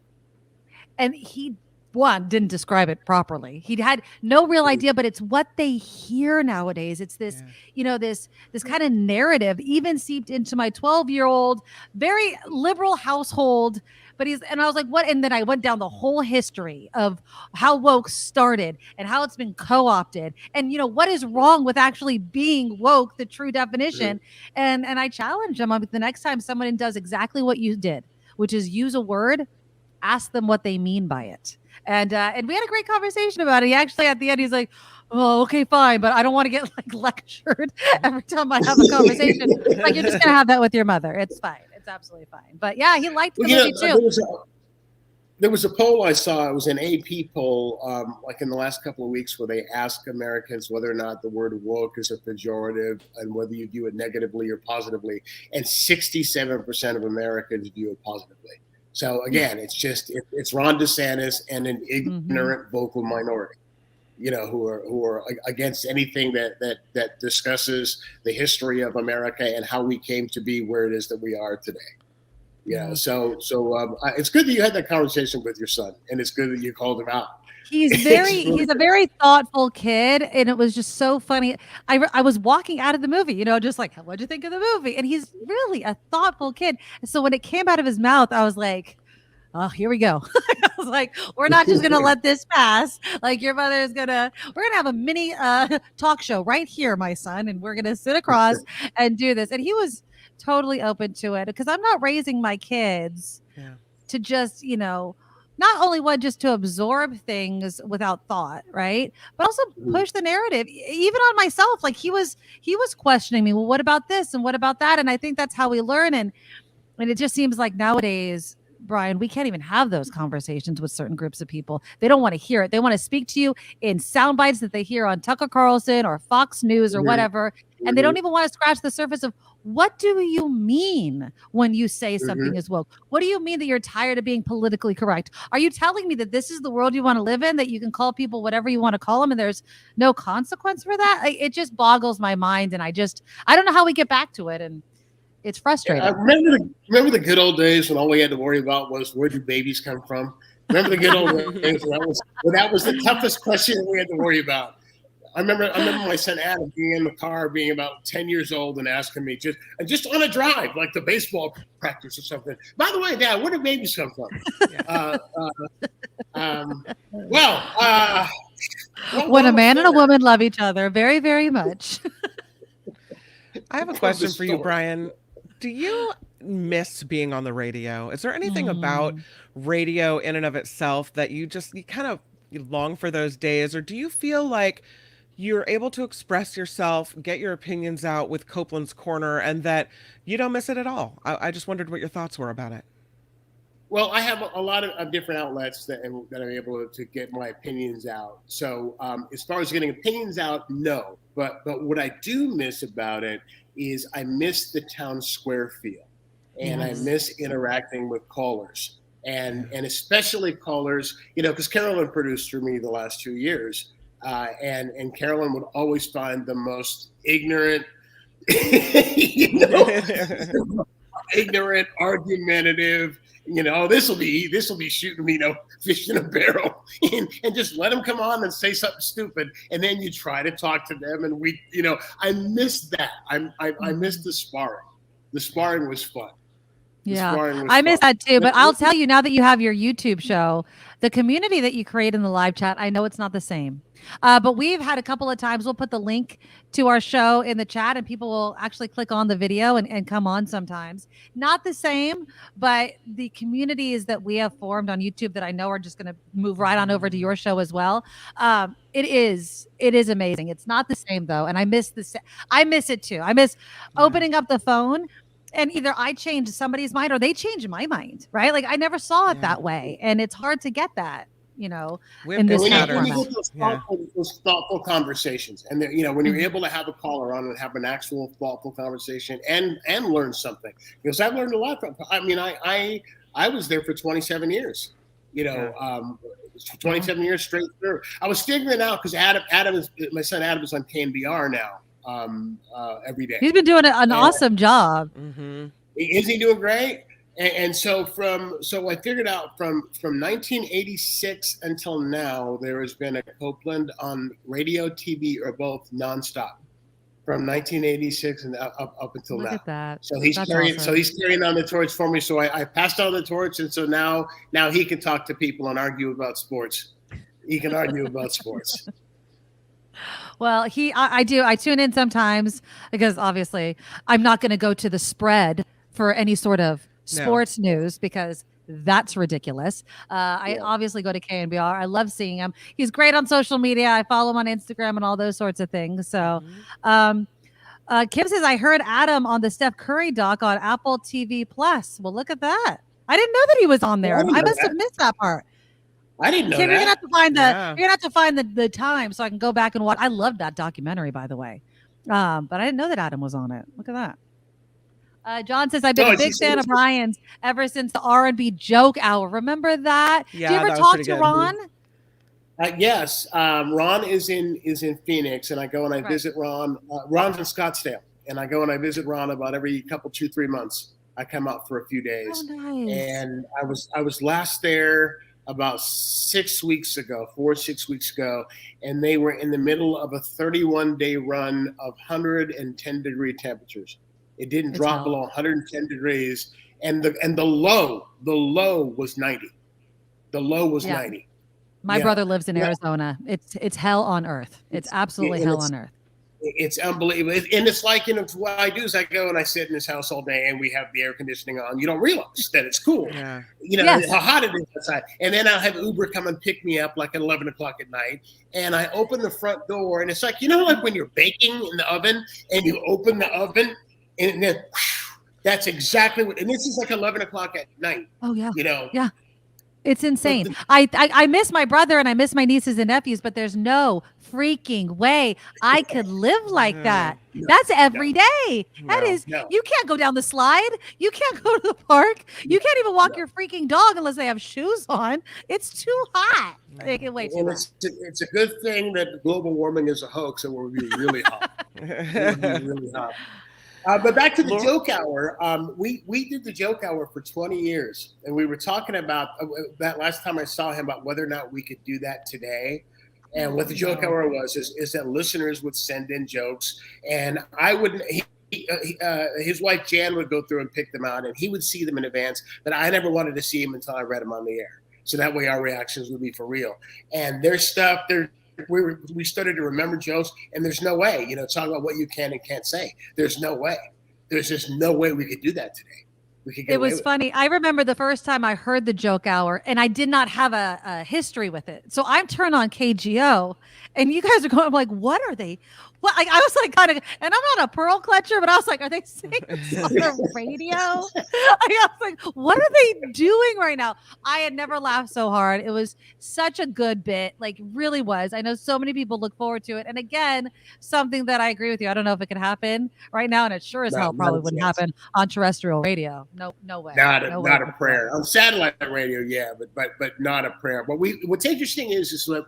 And he didn't describe it properly. He had no real idea, but it's what they hear nowadays. It's this, this kind of narrative even seeped into my 12-year-old, very liberal household. But and I was like, what? And then I went down the whole history of how woke started and how it's been co-opted and, what is wrong with actually being woke, the true definition. And I challenged him the next time someone does exactly what you did, which is use a word, ask them what they mean by it. And we had a great conversation about it. He actually, at the end, he's like, oh, okay, fine. But I don't want to get like lectured every time I have a conversation. Like, you're just going to have that with your mother. It's fine. It's absolutely fine. But yeah, he liked the movie too. There was a poll I saw. It was an AP poll, like in the last couple of weeks, where they asked Americans whether or not the word woke is a pejorative and whether you view it negatively or positively. And 67% of Americans view it positively. So again, it's Ron DeSantis and an ignorant vocal minority, who are against anything that discusses the history of America and how we came to be where it is that we are today. Yeah. So it's good that you had that conversation with your son, and it's good that you called him out. He's a very thoughtful kid, and it was just so funny. I was walking out of the movie, just like, what'd you think of the movie? And he's really a thoughtful kid. So when it came out of his mouth, I was like, oh, here we go. I was like, we're not just going to let this pass. Like, your mother is we're going to have a mini talk show right here, my son, and we're going to sit across and do this. And he was totally open to it because I'm not raising my kids to just, not only just to absorb things without thought, right? But also push the narrative, even on myself. Like he was questioning me. Well, what about this and what about that? And I think that's how we learn. And it just seems like nowadays, Brian, we can't even have those conversations with certain groups of people. They don't want to hear it. They want to speak to you in sound bites that they hear on Tucker Carlson or Fox News or whatever. And they don't even want to scratch the surface of what do you mean when you say something is woke? What do you mean that you're tired of being politically correct? Are you telling me that this is the world you want to live in, that you can call people whatever you want to call them and there's no consequence for that? It just boggles my mind. And I don't know how we get back to it. And it's frustrating. Remember the good old days when all we had to worry about was where do babies come from? Remember the good old days when that was the toughest question that we had to worry about. I remember my son Adam being in the car, being about 10 years old, and asking me just on a drive, like the baseball practice or something. By the way, Dad, where do babies come from? When a man and a woman love each other very, very much. I have a question for you, Brian. Do you miss being on the radio? Is there anything about radio in and of itself that you long for those days? Or do you feel like you're able to express yourself, get your opinions out with Copeland's Corner, and that you don't miss it at all? I just wondered what your thoughts were about it. Well, I have a lot of different outlets that I'm able to get my opinions out. So as far as getting opinions out, no. But what I do miss about it is I miss the town square feel. And I miss interacting with callers. and especially callers, because Carolyn produced for me the last 2 years, and Carolyn would always find the most ignorant, ignorant, argumentative. This will be shooting me, fish in a barrel, and just let them come on and say something stupid, and then you try to talk to them, and I miss that. I miss the sparring. The sparring was fun. Yeah, I miss that too. But I'll tell you, now that you have your YouTube show, the community that you create in the live chat, I know it's not the same. But we've had a couple of times, we'll put the link to our show in the chat and people will actually click on the video and come on sometimes. Not the same, but the communities that we have formed on YouTube that I know are just going to move right on over to your show as well. It is amazing. It's not the same though. And I miss it too. I miss opening up the phone and either I change somebody's mind or they change my mind, right? Like I never saw it that way. And it's hard to get that, in this format. Those thoughtful conversations. And when you're able to have a caller on and have an actual thoughtful conversation and learn something, because I've learned a lot from, I was there for 27 years, 27 years straight through. I was figuring out because my son Adam is on KNBR now. Every day. He's been doing an awesome job. Mm-hmm. Is he doing great? And so I figured out from 1986 until now, there has been a Copeland on radio, TV, or both nonstop from 1986 and up until now. Look at that. So he's carrying on the torch for me. So I passed on the torch, and so now he can talk to people and argue about sports. He can argue about sports. Well, I do. I tune in sometimes because obviously I'm not going to go to the spread for any sort of sports news because that's ridiculous. I obviously go to KNBR. I love seeing him. He's great on social media. I follow him on Instagram and all those sorts of things. So Kim says, I heard Adam on the Steph Curry doc on Apple TV Plus. Well, look at that. I didn't know that he was on there. I must have missed that part. I didn't know Kim, that. You're gonna have to find the time so I can go back and watch. I love that documentary, by the way. But I didn't know that Adam was on it. Look at that. John says, I've been a big fan of Ryan's ever since the R&B joke hour. Remember that? Yeah, do you ever talk to Ron? Yes. Ron is in Phoenix, and I go and I visit Ron. Ron's in Scottsdale, and I go and I visit Ron about every 2-3 months. I come out for a few days. Oh, nice. And I was last there about 6 weeks ago, 6 weeks ago, and they were in the middle of a 31-day run of 110-degree temperatures. It didn't drop below 110 degrees, and the low was 90. The low was 90. My brother lives in Arizona. It's hell on earth. It's absolutely hell on earth. It's unbelievable. And it's like, what I do is I go and I sit in this house all day and we have the air conditioning on. You don't realize that it's cool. Yeah. How hot it is outside. And then I'll have Uber come and pick me up like at 11 o'clock at night. And I open the front door and it's like, like when you're baking in the oven and you open the oven and then that's exactly what, and this is like 11 o'clock at night. Oh, yeah. Yeah. It's insane. I miss my brother and I miss my nieces and nephews, but there's no freaking way I could live like that. That's every day. That is, you can't go down the slide. You can't go to the park. You can't even walk your freaking dog unless they have shoes on. It's too hot. It's a good thing that global warming is a hoax and we'll be really hot. Really hot. But back to the joke hour. We did the joke hour for 20 years, and we were talking about that last time I saw him about whether or not we could do that today. And what the joke hour was is that listeners would send in jokes, and I wouldn't. His wife Jan would go through and pick them out, and he would see them in advance. But I never wanted to see him until I read them on the air, so that way our reactions would be for real. And there's stuff there. We started to remember jokes, and there's no way, talk about what you can and can't say. There's no way. There's just no way we could do that today. It was funny. I remember the first time I heard the joke hour, and I did not have a history with it. So I'm turned on KGO, and you guys are going, I'm like, what are they Well, I was like kind of, and I'm not a pearl clutcher, but I was like, are they saying this on the radio? I was like, what are they doing right now? I had never laughed so hard. It was such a good bit, like really was. I know so many people look forward to it. And again, something that I agree with you. I don't know if it could happen right now, and it sure as hell probably wouldn't happen on terrestrial radio. No way. Not a prayer. On satellite radio, yeah, but not a prayer. But what's interesting is that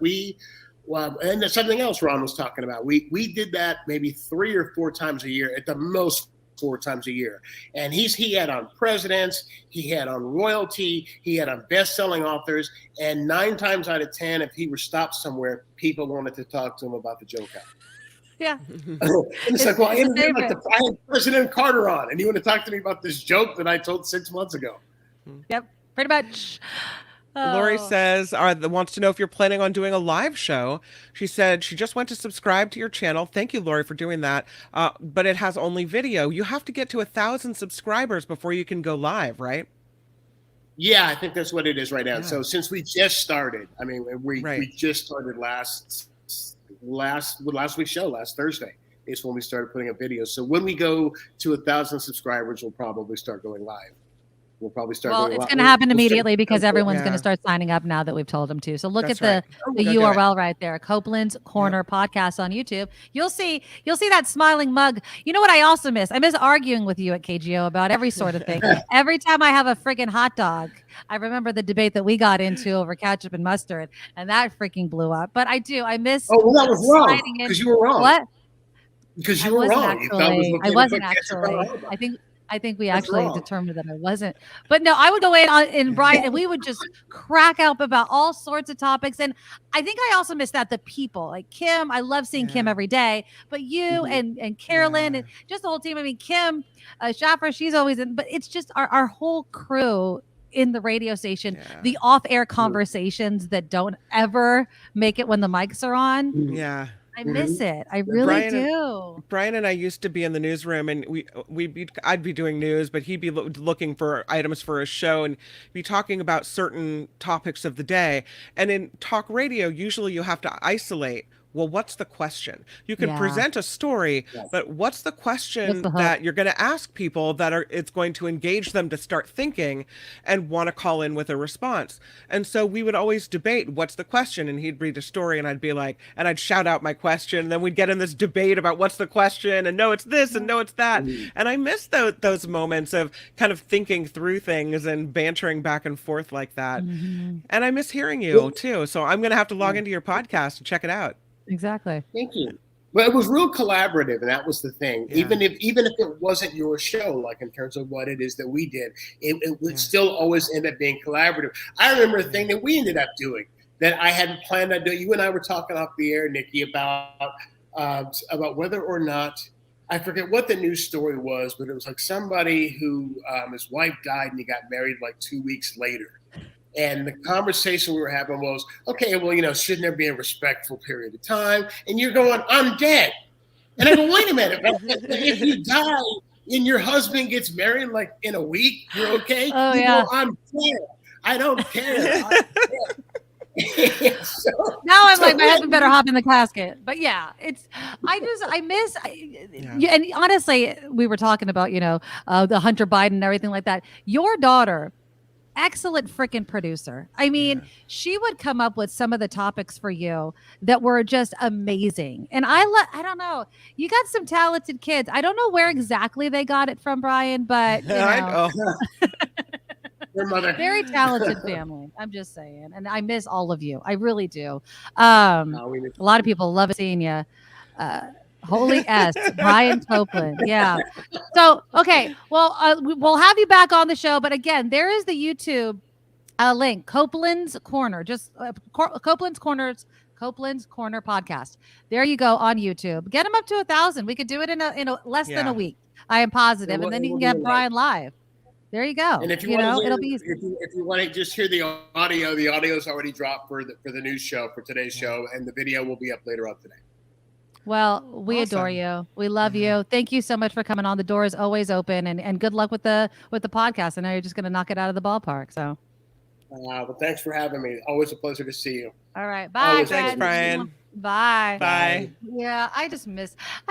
and there's something else Ron was talking about. We did that maybe 3 or 4 times a year, at the most 4 times a year. And he had on presidents, he had on royalty, he had on best-selling authors, and 9 times out of 10, if he were stopped somewhere, people wanted to talk to him about the joke house. Yeah. It's like, well, I had President Carter on, and you want to talk to me about this joke that I told 6 months ago. Yep, pretty much. Lori says, wants to know if you're planning on doing a live show. She said she just went to subscribe to your channel. Thank you, Lori, for doing that. But it has only video. You have to get to 1,000 subscribers before you can go live, right? Yeah, I think that's what it is right now. Yeah. So since we just started, I mean, we just started last week's show, last Thursday, is when we started putting up videos. So when we go to 1,000 subscribers, we'll probably start going live. We'll probably start. Well, it's going to happen immediately because everyone's going to start signing up now that we've told them to. So look at the URL right there, Copeland's Corner Podcast on YouTube. You'll see that smiling mug. You know what I also miss? I miss arguing with you at KGO about every sort of thing. Every time I have a freaking hot dog, I remember the debate that we got into over ketchup and mustard, and that freaking blew up. But I miss. Oh, well, that was wrong because you were wrong. What? Because you were wrong. I wasn't actually. I think we actually determined that I wasn't. But no, I would go in Brian, and we would just crack up about all sorts of topics. And I think I also missed that the people, like Kim. I love seeing Kim every day. But you and Carolyn and just the whole team. I mean, Kim Schaffer, she's always in. But it's just our whole crew in the radio station, the off-air conversations that don't ever make it when the mics are on. Yeah. I miss it. I really do. Brian and I used to be in the newsroom, and I'd be doing news, but he'd be looking for items for a show and be talking about certain topics of the day. And in talk radio, usually you have to isolate. Well, what's the question? You can present a story, but what's the question that you're going to ask people it's going to engage them to start thinking and want to call in with a response? And so we would always debate, what's the question? And he'd read a story and I'd be like, and I'd shout out my question. And then we'd get in this debate about what's the question, and no, it's this, and no, it's that. And I miss those moments of kind of thinking through things and bantering back and forth like that. And I miss hearing you too. So I'm going to have to log into your podcast and check it out. Exactly. Thank you. Well, it was real collaborative, and that was the thing. Yeah. Even if it wasn't your show, like in terms of what it is that we did, it would still always end up being collaborative. I remember a thing that we ended up doing that I hadn't planned on doing. You and I were talking off the air, Nikki, about whether or not, I forget what the news story was, but it was like somebody who his wife died and he got married like 2 weeks later. And the conversation we were having was, okay, well, shouldn't there be a respectful period of time? And you're going, I'm dead. And I go, wait a minute. If you die and your husband gets married like in a week, you're okay? Oh, you go, I'm dead. I don't care. Now I'm like, my husband better hop in the casket. But yeah, I miss. And honestly, we were talking about, the Hunter Biden and everything like that. Your daughter, excellent freaking producer. I mean, she would come up with some of the topics for you that were just amazing. And I don't know. You got some talented kids. I don't know where exactly they got it from, Brian, but Your mother. Very talented family. I'm just saying. And I miss all of you. I really do. A lot of people love seeing you. Holy S, Brian Copeland. Yeah. So, okay. Well, we'll have you back on the show. But again, there is the YouTube link, Copeland's Corner, just Copeland's Corner podcast. There you go on YouTube. Get them up to 1,000. We could do it in a less than a week. I am positive. And then you can get Brian live. There you go. And if you want to it'll be easy. If you want to just hear the audio is already dropped for the news show, for today's show, and the video will be up later on today. Well, we adore you. We love you. Thank you so much for coming on. The door is always open, and good luck with the podcast. I know you're just going to knock it out of the ballpark. So But thanks for having me. Always a pleasure to see you. All right. Bye, Thanks, Brian. Bye. Bye. Yeah, I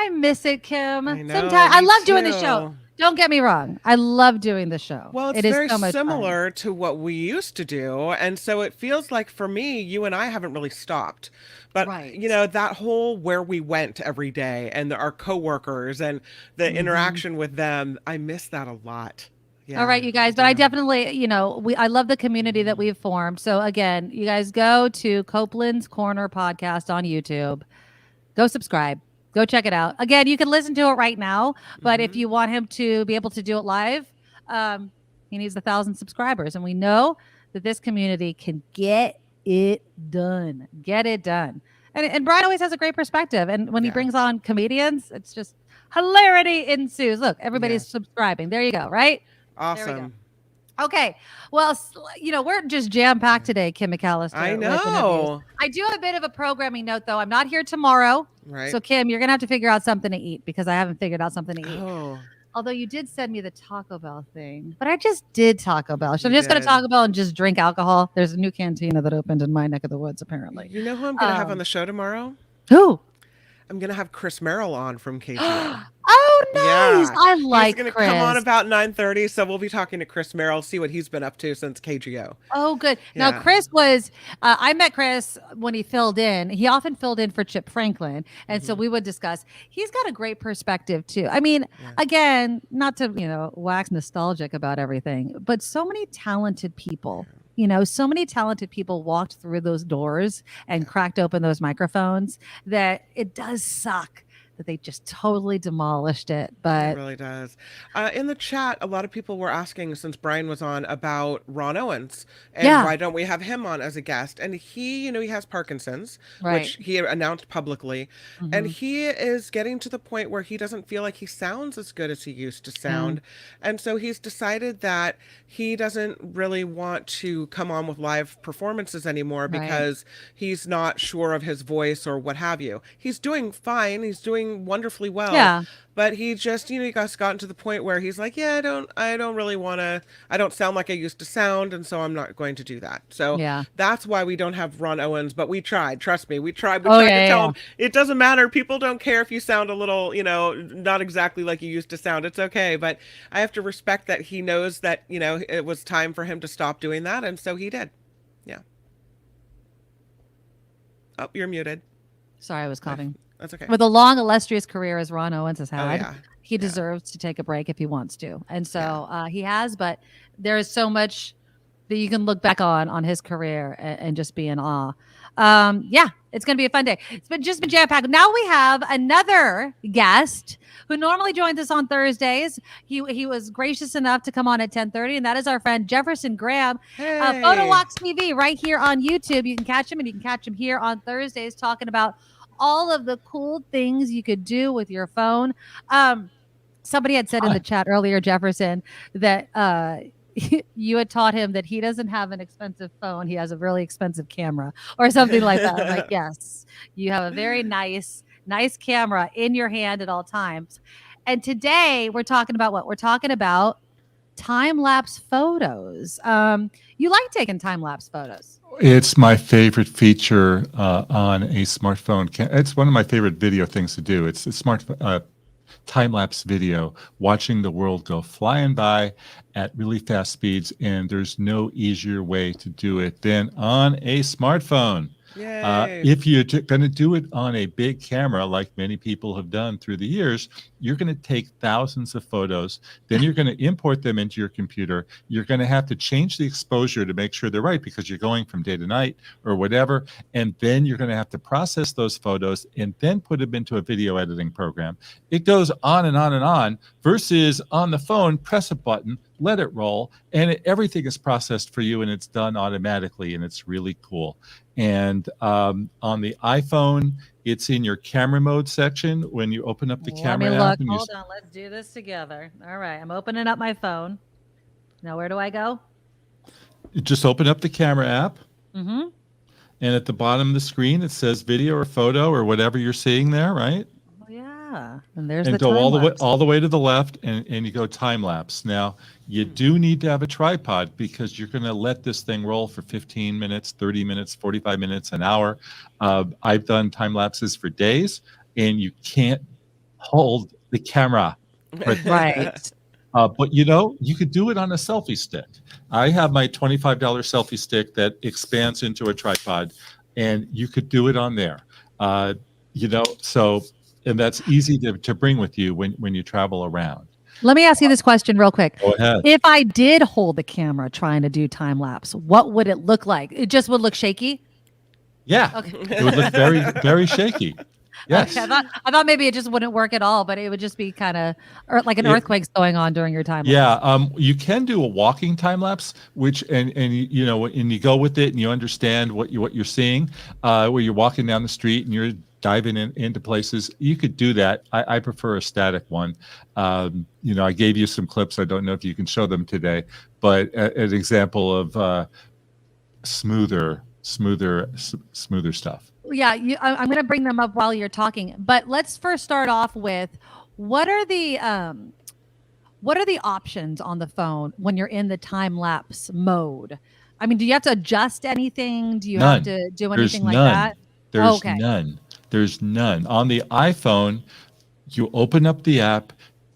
miss it, Kim. I know, Sometimes I me love doing the too. show. Don't get me wrong. I love doing the show. Well, it's it is very so much similar fun. to what we used to do. And so it feels like for me, you and I haven't really stopped. But, Right. you know, that whole where we went every day and our coworkers and the interaction with them, I miss that a lot. Yeah, All right, you guys, but I definitely, I love the community that we've formed. So again, you guys go to Copeland's Corner podcast on YouTube. Go subscribe. Go check it out. Again, you can listen to it right now, but if you want him to be able to do it live, he needs 1,000 subscribers. And we know that this community can get it done. Get it done. And Brian always has a great perspective. And when he brings on comedians, it's just hilarity ensues. Look, everybody's subscribing. There you go, right? Awesome. Okay. Well, we're just jam-packed today, Kim McAllister. I know. I do have a bit of a programming note, though. I'm not here tomorrow. Right. So, Kim, you're going to have to figure out something to eat because I haven't figured out something to eat. Oh. Although you did send me the Taco Bell thing. But I just did Taco Bell. So I'm You just going to did. Taco Bell and just drink alcohol. There's a new cantina that opened in my neck of the woods, apparently. You know who I'm going to have on the show tomorrow? Who? I'm going to have Chris Merrill on from KGO. Oh, nice. Yeah. I like He's going to Chris. come on about 9:30, so we'll be talking to Chris Merrill, see what he's been up to since KGO. Oh, good. Yeah. Now, Chris was, I met Chris when he filled in. He often filled in for Chip Franklin. And so we would discuss. He's got a great perspective, too. I mean, again, not to, wax nostalgic about everything, but so many talented people. So many talented people walked through those doors and cracked open those microphones that it does suck that they just totally demolished it. But It really does. In the chat, a lot of people were asking, since Brian was on, about Ron Owens and why don't we have him on as a guest? And he, he has Parkinson's, which he announced publicly, and he is getting to the point where he doesn't feel like he sounds as good as he used to sound, and so he's decided that he doesn't really want to come on with live performances anymore because he's not sure of his voice or what have you. He's doing fine. He's doing wonderfully well. Yeah. But he just, he got gotten to the point where he's like, I don't really want to, I don't sound like I used to sound, and so I'm not going to do that. So that's why we don't have Ron Owens, but we tried. Trust me, we tried. We tried to tell him it doesn't matter. People don't care if you sound a little, not exactly like you used to sound. It's okay. But I have to respect that he knows that, it was time for him to stop doing that, and so he did. Yeah. Oh, you're muted. sorry, I was coughing. That's okay. With a long, illustrious career as Ron Owens has had, yeah. he deserves to take a break if he wants to. And so he has, but there is so much that you can look back on his career and just be in awe. It's going to be a fun day. It's been jam-packed. Now we have another guest who normally joins us on Thursdays. He was gracious enough to come on at 10:30, and that is our friend Jefferson Graham. Hey. Photo Walks TV right here on YouTube. You can catch him, and you can catch him here on Thursdays talking about all of the cool things you could do with your phone. Somebody had said in the chat earlier, Jefferson, that you had taught him that he doesn't have an expensive phone. He has a really expensive camera or something like that. I'm like, yes, you have a very nice camera in your hand at all times. And today we're talking about what? We're talking about time-lapse photos. You like taking time-lapse photos? It's my favorite feature on a smartphone. It's one of my favorite video things to do. It's a smart time-lapse video, watching the world go flying by at really fast speeds, and there's no easier way to do it than on a smartphone. If you're going to do it on a big camera, like many people have done through the years, you're going to take thousands of photos. Then you're going to import them into your computer. You're going to have to change the exposure to make sure they're right because you're going from day to night or whatever. And then you're going to have to process those photos and then put them into a video editing program. It goes on and on and on versus on the phone, press a button, let it roll, and everything is processed for you and it's done automatically, and it's really cool. And on the iPhone, it's in your camera mode section. When you open up the camera app. Hold on, let's do this together. All right, I'm opening up my phone. Now, where do I go? You just open up the camera app. Mm-hmm. And at the bottom of the screen, it says video or photo or whatever you're seeing there, right? Oh, yeah. And there's and the go time lapse. all the way to the left, and you go time lapse. Now you do need to have a tripod because you're going to let this thing roll for 15 minutes, 30 minutes, 45 minutes, an hour. I've done time lapses for days, and you can't hold the camera. Right. But you could do it on a selfie stick. I have my $25 selfie stick that expands into a tripod, and you could do it on there. So, and that's easy to bring with you when you travel around. Let me ask you this question real quick. Go ahead. If I did hold the camera trying to do time lapse, what would it look like? It just would look shaky? Yeah. Okay. It would look very, very shaky. Yes. Okay, I thought maybe it just wouldn't work at all, but it would just be kind of like an earthquake's going on during your time lapse. Yeah, you can do a walking time lapse, which and you go with it and you understand what you're seeing, where you're walking down the street and you're diving into places. You could do that. I prefer a static one. I gave you some clips. I don't know if you can show them today, but an example of smoother stuff. Yeah, I'm going to bring them up while you're talking, but let's first start off with what are the options on the phone when you're in the time lapse mode? I mean, do you have to adjust anything? Do you have to do anything like that? There's none. There's none. On the iPhone, you open up the app,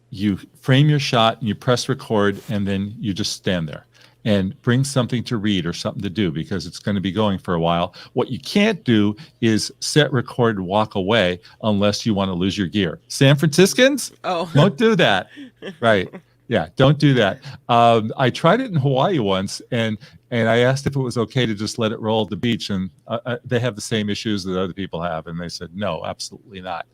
you frame your shot, and you press record, and then you just stand there and bring something to read or something to do because it's going to be going for a while. What you can't do is set record and walk away unless you want to lose your gear. San Franciscans, don't do that. Right. Yeah, don't do that. I tried it in Hawaii once, and I asked if it was okay to just let it roll at the beach, and they have the same issues that other people have, and they said, no, absolutely not.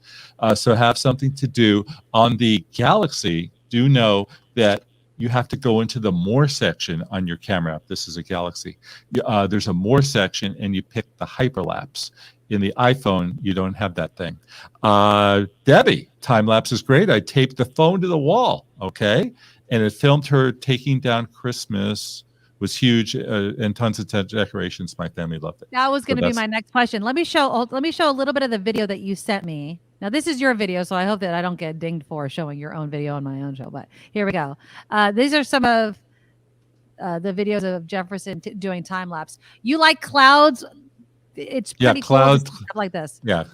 So have something to do. On the Galaxy, do know that you have to go into the More section on your camera app. This is a Galaxy. There's a More section, and you pick the hyperlapse. In the iPhone, you don't have that thing. Debbie, time lapse is great. I taped the phone to the wall, okay? And it filmed her taking down Christmas. Was huge, and tons of decorations. My family loved it. That was going to be my next question. Let me show a little bit of the video that you sent me. Now, this is your video, so I hope that I don't get dinged for showing your own video on my own show. But here we go. These are some of the videos of Jefferson doing time lapse. You like clouds? It's pretty clouds cool stuff like this. Yeah.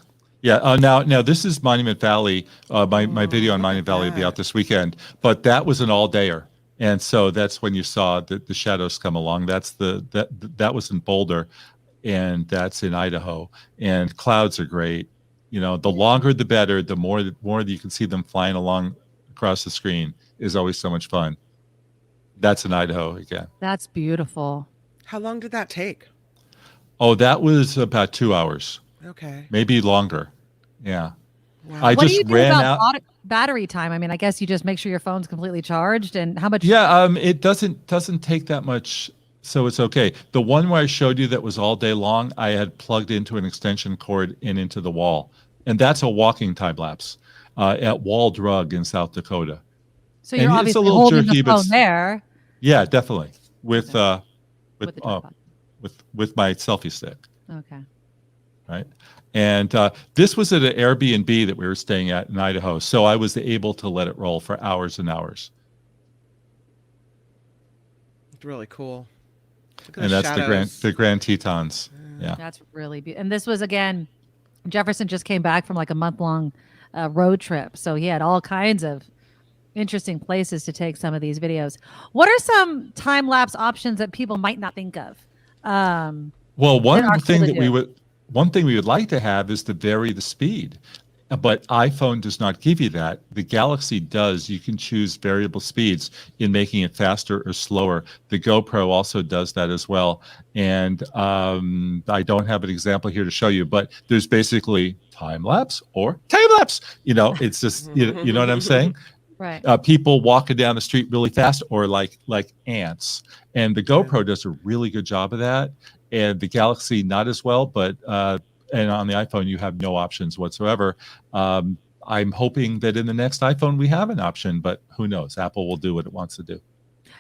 Now this is Monument Valley. My video on Monument Valley will be out this weekend. But that was an all-dayer. And so that's when you saw the shadows come along. That was in Boulder, and that's in Idaho. And clouds are great. The longer the better. The more that you can see them flying along across the screen is always so much fun. That's in Idaho again. That's beautiful. How long did that take? Oh, that was about 2 hours. Okay. Maybe longer. Yeah. Wow. I What do just you do ran about out. battery time? I mean, I guess you just make sure your phone's completely charged. And how much? Yeah, it doesn't take that much, so it's okay. The one where I showed you that was all day long, I had plugged into an extension cord and into the wall, and that's a walking time lapse at Wall Drug in South Dakota. So you're And it's a obviously little holding jerky, the but phone there. Yeah, definitely with the tripod. with my selfie stick, Okay. right? And this was at an Airbnb that we were staying at in Idaho, so I was able to let it roll for hours and hours. It's really cool. Look at And that's shadows. the Grand Tetons. Yeah. That's really beautiful. And this was, again, Jefferson just came back from like a month-long road trip. So he had all kinds of interesting places to take some of these videos. What are some time-lapse options that people might not think of? Well, one are thing cool to that we do. would like to have is to vary the speed, but iPhone does not give you that. The Galaxy does. You can choose variable speeds in making it faster or slower. The GoPro also does that as well. And I don't have an example here to show you, but there's basically time lapse or time lapse. It's just you know what I'm saying. Right. People walking down the street really fast or like ants. And the GoPro does a really good job of that. And the Galaxy not as well, but and on the iPhone you have no options whatsoever. I'm hoping that in the next iPhone we have an option, but who knows? Apple will do what it wants to do.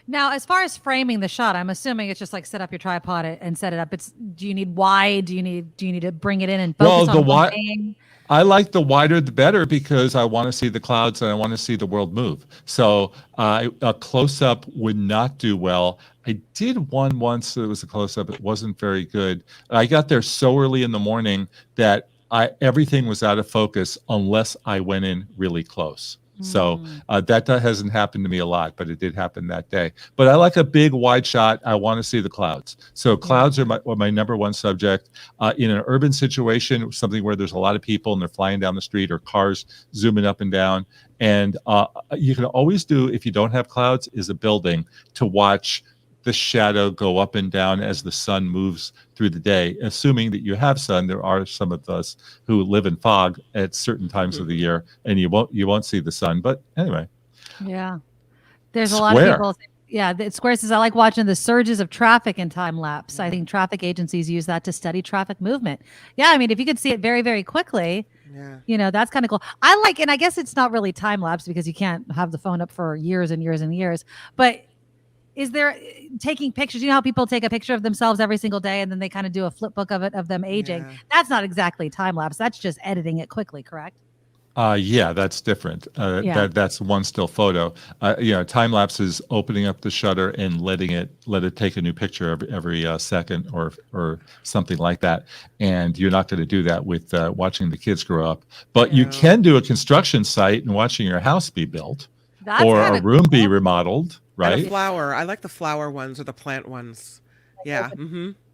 Now, as far as framing the shot, I'm assuming it's just like set up your tripod and set it up. Do you need wide? Do you need to bring it in and focus on one thing? I like the wider the better because I want to see the clouds and I want to see the world move. So a close-up would not do well. I did one once that was a close-up. It wasn't very good. I got there so early in the morning that everything was out of focus unless I went in really close. So that hasn't happened to me a lot, but it did happen that day. But I like a big wide shot. I want to see the clouds. So clouds are my number one subject. In an urban situation, something where there's a lot of people and they're flying down the street or cars zooming up and down. And you can always do, if you don't have clouds, is a building to watch the shadow go up and down as the sun moves through the day. Assuming that you have sun, there are some of us who live in fog at certain times of the year, and you won't see the sun. But anyway, yeah, there's a lot of people. Yeah, Square says I like watching the surges of traffic in time lapse. I think traffic agencies use that to study traffic movement. Yeah, I mean, if you could see it very, very quickly. Yeah. That's kind of cool. And I guess it's not really time lapse because you can't have the phone up for years and years and years. But is there taking pictures? You know how people take a picture of themselves every single day and then they kind of do a flip book of them aging. Yeah. That's not exactly time lapse. That's just editing it quickly, correct? Yeah, that's different. That's one still photo. Time lapse is opening up the shutter and let it take a new picture every second or something like that. And you're not going to do that with watching the kids grow up. But you can do a construction site and watching your house be built or a room be remodeled. Right. And a flower. I like the flower ones or the plant ones. Yeah.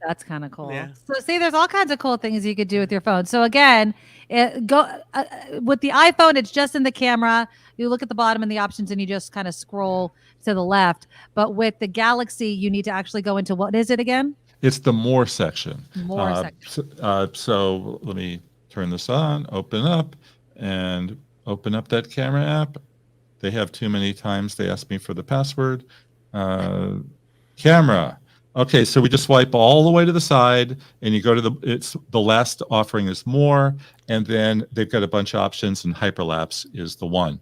That's kind of cool. Yeah. So see, there's all kinds of cool things you could do with your phone. So again, with the iPhone, it's just in the camera. You look at the bottom and the options and you just kind of scroll to the left. But with the Galaxy, you need to actually go into, what is it again? It's the more section. More section. So let me turn this on, open up that camera app. They have too many times they ask me for the password. Camera. Okay, so we just swipe all the way to the side and you go to the last offering is more, and then they've got a bunch of options and hyperlapse is the one.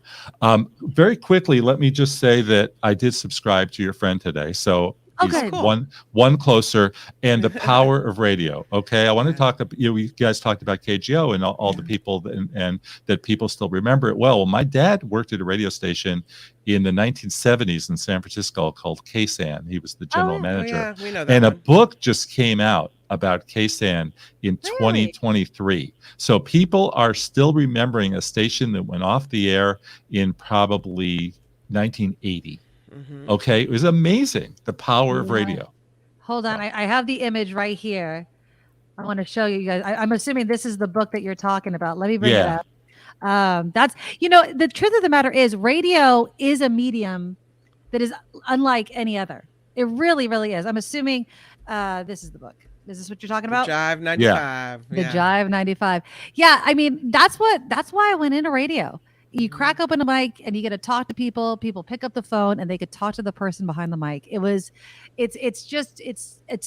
Very quickly, let me just say that I did subscribe to your friend today. So he's one closer, and the power of radio. Okay, I want to talk. You guys talked about KGO and all the people, and that people still remember it well. My dad worked at a radio station in the 1970s in San Francisco called KSAN. He was the general manager. We know that and one. A book just came out about KSAN in 2023. So people are still remembering a station that went off the air in probably 1980. Okay, it was amazing, the power of radio. Hold on, I have the image right here. I want to show you guys. I'm assuming this is the book that you're talking about. Let me bring it up. That's, the truth of the matter is radio is a that is unlike any other. It really, really is. I'm assuming this is the book. Is this what you're talking about? The Jive 95. The Jive 95. Yeah, I mean, that's why I went into radio. You crack open a mic and you get to talk to people. People pick up the phone and they could talk to the person behind the mic. It's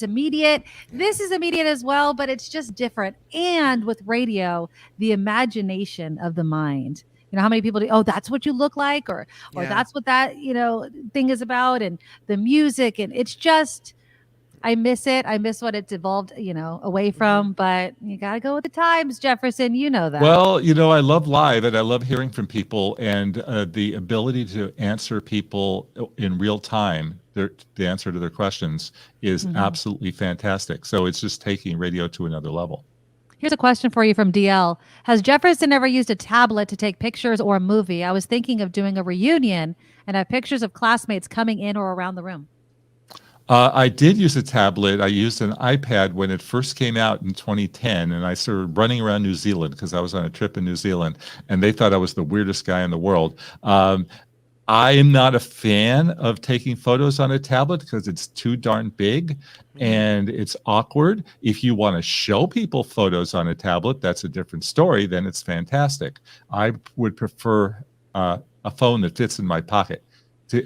immediate. This is immediate as well, but it's just different. And with radio, the imagination of the mind. You know, how many people do, oh, that's what you look like, or that's what that, thing is about, and the music, and it's just, I miss it. I miss what it's evolved, away from, but you got to go with the times, Jefferson. You know that. Well, I love live and I love hearing from people, and the ability to answer people in real time, the answer to their questions is absolutely fantastic. So it's just taking radio to another level. Here's a question for you from DL. Has Jefferson ever used a tablet to take pictures or a movie? I was thinking of doing a reunion and have pictures of classmates coming in or around the room. I did use a tablet. I used an iPad when it first came out in 2010, and I started running around New Zealand because I was on a trip in New Zealand, and they thought I was the weirdest guy in the world. I am not a fan of taking photos on a tablet because it's too darn big and it's awkward. If you want to show people photos on a tablet, that's a different story. Then it's fantastic. I would prefer a phone that fits in my pocket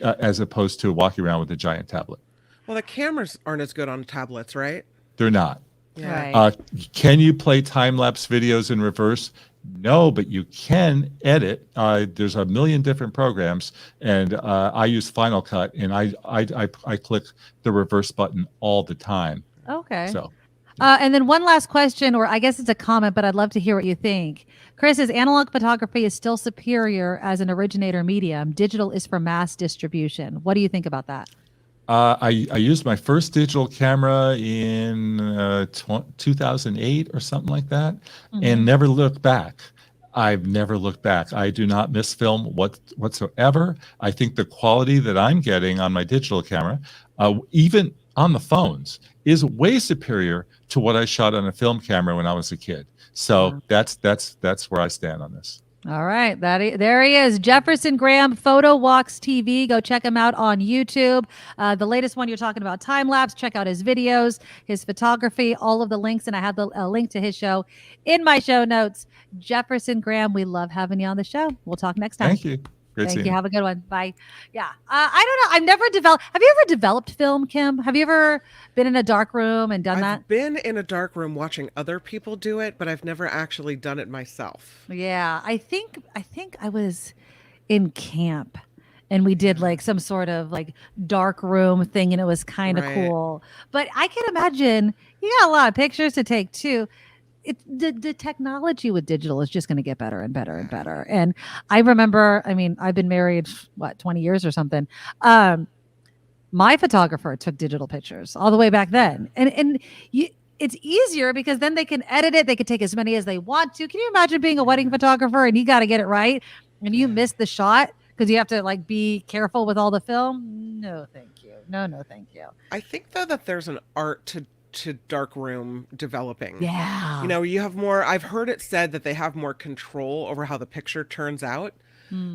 as opposed to walking around with a giant tablet. Well, the cameras aren't as good on tablets, right? They're not. Yeah. Right. Can you play time-lapse videos in reverse? No, but you can edit. There's a million different programs, and I use Final Cut, and I click the reverse button all the time. Okay. So, and then one last question, or I guess it's a comment, but I'd love to hear what you think. Chris says analog photography is still superior as an originator medium. Digital is for mass distribution. What do you think about that? I used my first digital camera in 2008 or something like that, and never looked back. I've never looked back. I do not miss film whatsoever. I think the quality that I'm getting on my digital camera, even on the phones, is way superior to what I shot on a film camera when I was a kid. So that's where I stand on this. All right. There he is. Jefferson Graham, Photo Walks TV. Go check him out on YouTube. The latest one you're talking about, time lapse. Check out his videos, his photography, all of the links. And I have the link to his show in my show notes. Jefferson Graham, we love having you on the show. We'll talk next time. Thank you. Thank you. Have a good one. Bye. Yeah. I don't know. I've never developed. Have you ever developed film, Kim? Have you ever been in a dark room and done that? I've been in a dark room watching other people do it, but I've never actually done it myself. Yeah. I think I was in camp and we did like some sort of like dark room thing and it was kind of cool. But I can imagine you got a lot of pictures to take too. The technology with digital is just going to get better and better and better. And I remember, I mean, I've been married, 20 years or something. My photographer took digital pictures all the way back then. And it's easier because then they can edit it. They can take as many as they want to. Can you imagine being a wedding photographer and you got to get it right and you miss the shot because you have to like be careful with all the film? No, thank you. No, thank you. I think though that there's an art to darkroom developing. Yeah. You know, you have more, I've heard it said that they have more control over how the picture turns out.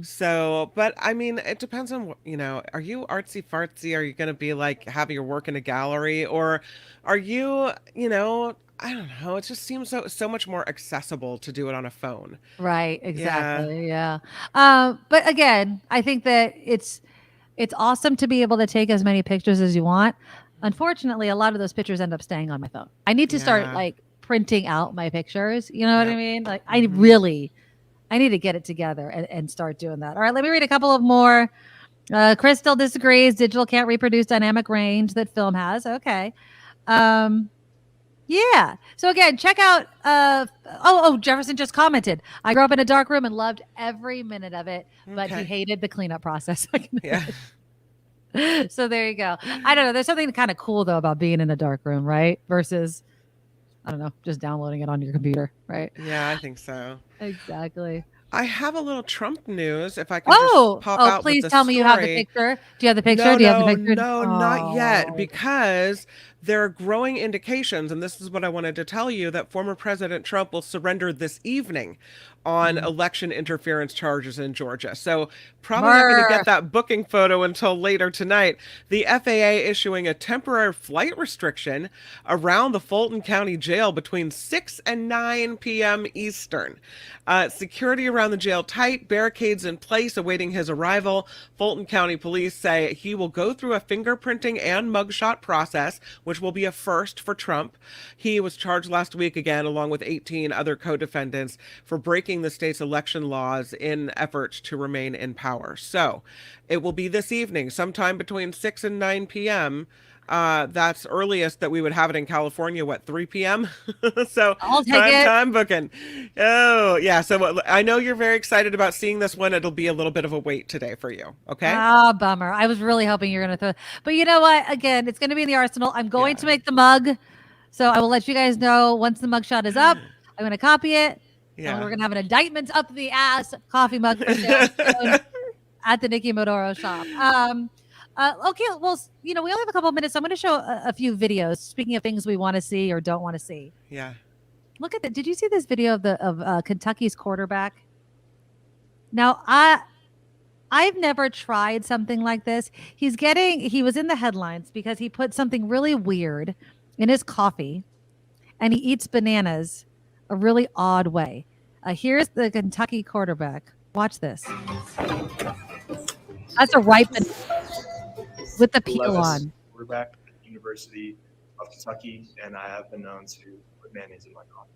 So, but I mean, it depends on what, you know, are you artsy fartsy? Are you going to be like, have your work in a gallery, or are you, you know, I don't know. It just seems so much more accessible to do it on a phone. Right. Exactly. Yeah. But again, I think that it's awesome to be able to take as many pictures as you want. Unfortunately, a lot of those pictures end up staying on my phone. I need to start like printing out my pictures. You know what I mean? Like I need to get it together and start doing that. All right, let me read a couple of more. Chris still disagrees. Digital can't reproduce dynamic range that film has. Okay. Yeah. So again, check out. Jefferson just commented. I grew up in a dark room and loved every minute of it, but he hated the cleanup process. So there you go. I don't know. There's something kind of cool though about being in a dark room, right? Versus, I don't know, just downloading it on your computer, right? Yeah, I think so. Exactly. I have a little Trump news. If I can just pop out please with the tell me you have the story. picture. Do you have the picture? Do you have the picture? No, not yet, because there are growing indications, and this is what I wanted to tell you, that former President Trump will surrender this evening on election interference charges in Georgia. So probably not going to get that booking photo until later tonight. The FAA issuing a temporary flight restriction around the Fulton County Jail between 6 and 9 p.m. Eastern. Security around the jail tight, barricades in place awaiting his arrival. Fulton County Police say he will go through a fingerprinting and mugshot process, which will be a first for Trump. He was charged last week again, along with 18 other co-defendants, for breaking the state's election laws in efforts to remain in power. So it will be this evening, sometime between 6 and 9 p.m. That's earliest that we would have it in California, 3 p.m. So time booking. Oh, yeah. So I know you're very excited about seeing this one. It'll be a little bit of a wait today for you. Okay. Bummer. I was really hoping you're going to throw, but you know what? Again, it's going to be in the arsenal. I'm going to make the mug. So I will let you guys know once the mugshot is up. I'm going to copy it. Yeah. And we're going to have an indictment up the ass coffee mug for sale at the Nikki Medoro shop. Okay, well, you know, we only have a couple of minutes, so I'm going to show a few videos. Speaking of things we want to see or don't want to see. Yeah. Look at that. Did you see this video of Kentucky's quarterback? Now, I've never tried something like this. He was in the headlines because he put something really weird in his coffee, and he eats bananas a really odd way. Here's the Kentucky quarterback. Watch this. That's a ripe banana with the peel on. Quarterback at the University of Kentucky, and I have been known to put mayonnaise in my coffee.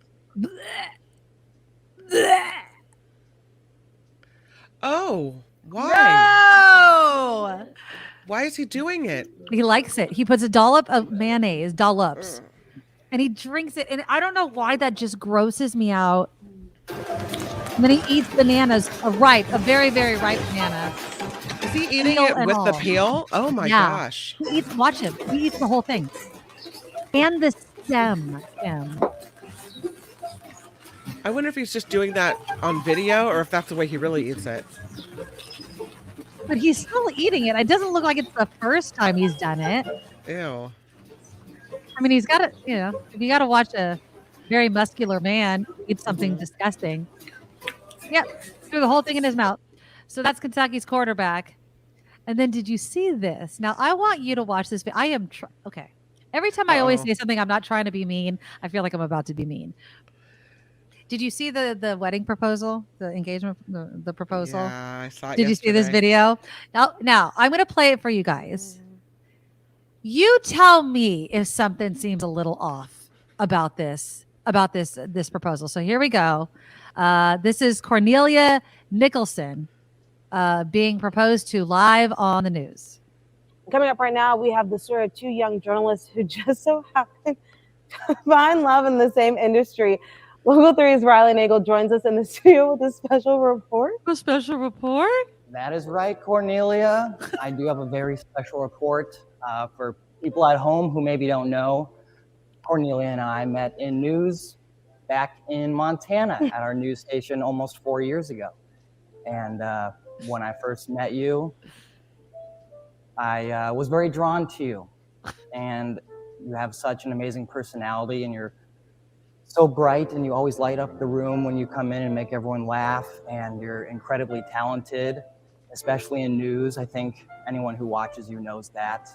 Oh, why? No! Why is he doing it? He likes it. He puts a dollop of mayonnaise, dollops, and he drinks it. And I don't know why that just grosses me out. And then he eats bananas, a very, very ripe banana. Is he eating it with the peel? Oh my gosh. Watch him. He eats the whole thing. And the stem. I wonder if he's just doing that on video or if that's the way he really eats it. But he's still eating it. It doesn't look like it's the first time he's done it. Ew. I mean, he's got to, if you got to watch a very muscular man eat something disgusting. Yep. Threw the whole thing in his mouth. So that's Kentucky's quarterback. And then did you see this? Now, I want you to watch this. I am, okay. Every time I always say something, I'm not trying to be mean. I feel like I'm about to be mean. Did you see the wedding proposal, the engagement, the proposal? Yeah, I saw it Did you see this video? Now I'm going to play it for you guys. You tell me if something seems a little off about this proposal. So here we go. This is Cornelia Nicholson being proposed to live on the news. Coming up right now, we have the story of two young journalists who just so happen to find love in the same industry. Local 3's Riley Nagel joins us in the studio with a special report. A special report? That is right, Cornelia. I do have a very special report for people at home who maybe don't know. Cornelia and I met in news back in Montana at our news station almost 4 years ago. And when I first met you, I was very drawn to you. And you have such an amazing personality, and you're so bright, and you always light up the room when you come in and make everyone laugh, and you're incredibly talented, especially in news. I think anyone who watches you knows that.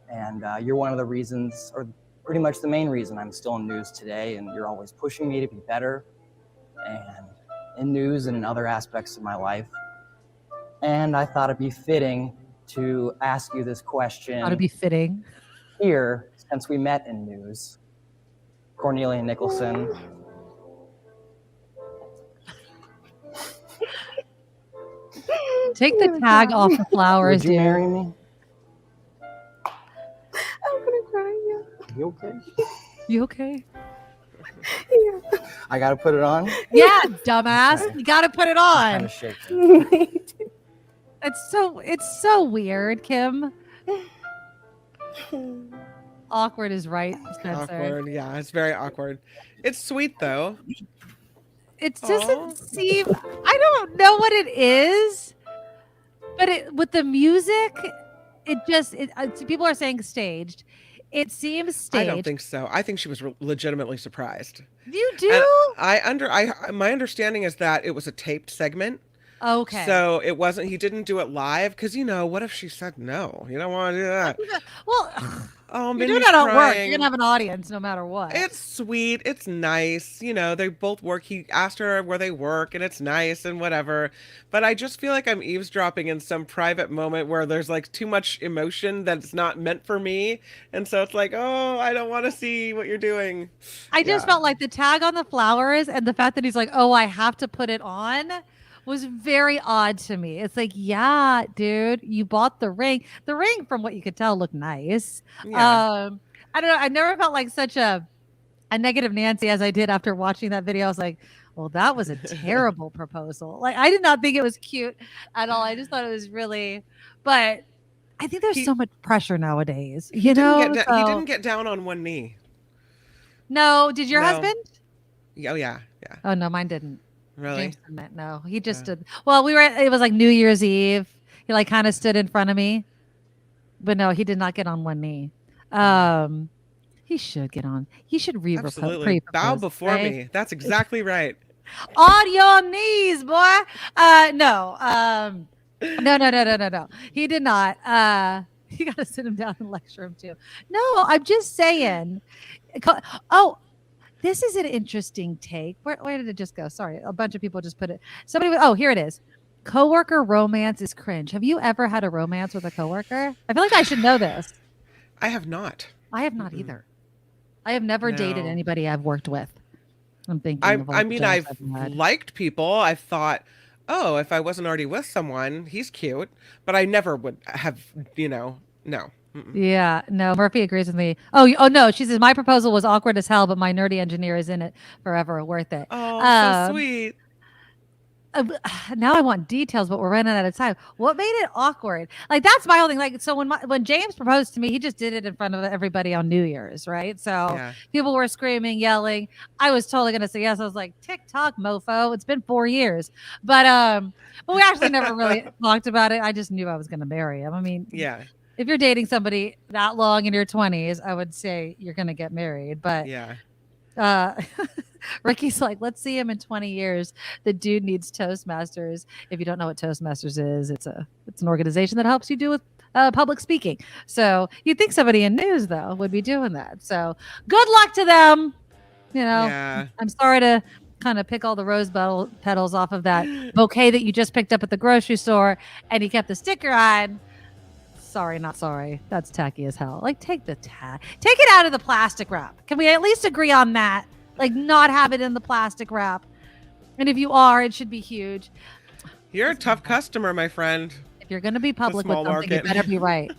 And you're one of the reasons, or pretty much the main reason I'm still in news today, and you're always pushing me to be better, and in news and in other aspects of my life. And I thought it'd be fitting to ask you this question. Thought it'd be fitting. Here, since we met in news. Cornelia Nicholson. Take the tag off the flowers, Would you dude. marry me? I'm gonna cry. Yeah. You okay? You okay? Yeah. I gotta put it on? Yeah, dumbass. You got to put it on. Kind of shaky. It's so weird, Kim. Awkward is right, Spencer. Awkward, yeah, it's very awkward. It's sweet though. It doesn't seem. I don't know what it is, but with the music, people are saying staged. It seems staged. I don't think so. I think she was legitimately surprised. You do? And my understanding is that it was a taped segment. Okay. So it wasn't. He didn't do it live because what if she said no? You don't want to do that. Well, oh, you're doing that at work. You're gonna have an audience no matter what. It's sweet. It's nice. They both work. He asked her where they work, and it's nice and whatever. But I just feel like I'm eavesdropping in some private moment where there's like too much emotion that's not meant for me, and so it's like, oh, I don't want to see what you're doing. I just felt like the tag on the flowers and the fact that he's like, oh, I have to put it on, was very odd to me. It's like, yeah, dude, you bought the ring. The ring, from what you could tell, looked nice. Yeah. I don't know. I never felt like such a negative Nancy as I did after watching that video. I was like, well, that was a terrible proposal. Like, I did not think it was cute at all. I just thought it was really, but I think there's so much pressure nowadays. He didn't get down on one knee. No, did your husband? Oh yeah. Oh no, mine didn't. Really? James didn't. No, he just stood. Well, it was like New Year's Eve. He like kind of stood in front of me, but no, he did not get on one knee. He should get on. He should Absolutely. Bow before me. That's exactly right. On your knees, boy. No. No. He did not. You got to sit him down and lecture him too. No, I'm just saying. Oh, this is an interesting take. Where did it just go? Sorry, a bunch of people just put it. Here it is. Coworker romance is cringe. Have you ever had a romance with a coworker? I feel like I should know this. I have not. I have not either. I have never dated anybody I've worked with. I'm thinking. I mean, I've liked people. I've thought, oh, if I wasn't already with someone, he's cute. But I never would have, no. Mm-mm. Yeah, no, Murphy agrees with me. Oh no, she says my proposal was awkward as hell, but my nerdy engineer is in it forever, worth it. Oh, so sweet. Now I want details, but we're running out of time. What made it awkward? Like that's my whole thing. Like so when James proposed to me, he just did it in front of everybody on New Year's, right? So people were screaming, yelling. I was totally gonna say yes. I was like, TikTok, mofo. It's been 4 years, but we actually never really talked about it. I just knew I was gonna marry him. I mean, yeah. If you're dating somebody that long in your 20s, I would say you're gonna get married. But Ricky's like, let's see him in 20 years. The dude needs Toastmasters. If you don't know what Toastmasters is, it's an organization that helps you do with public speaking. So you'd think somebody in news though would be doing that. So good luck to them. You know, I'm sorry to kind of pick all the rose petals off of that bouquet that you just picked up at the grocery store, and he kept the sticker on. Sorry, not sorry. That's tacky as hell. Like, take it out of the plastic wrap. Can we at least agree on that? Like, not have it in the plastic wrap. And if you are, it should be huge. You're a tough customer, my friend. If you're going to be public with something, you better be right.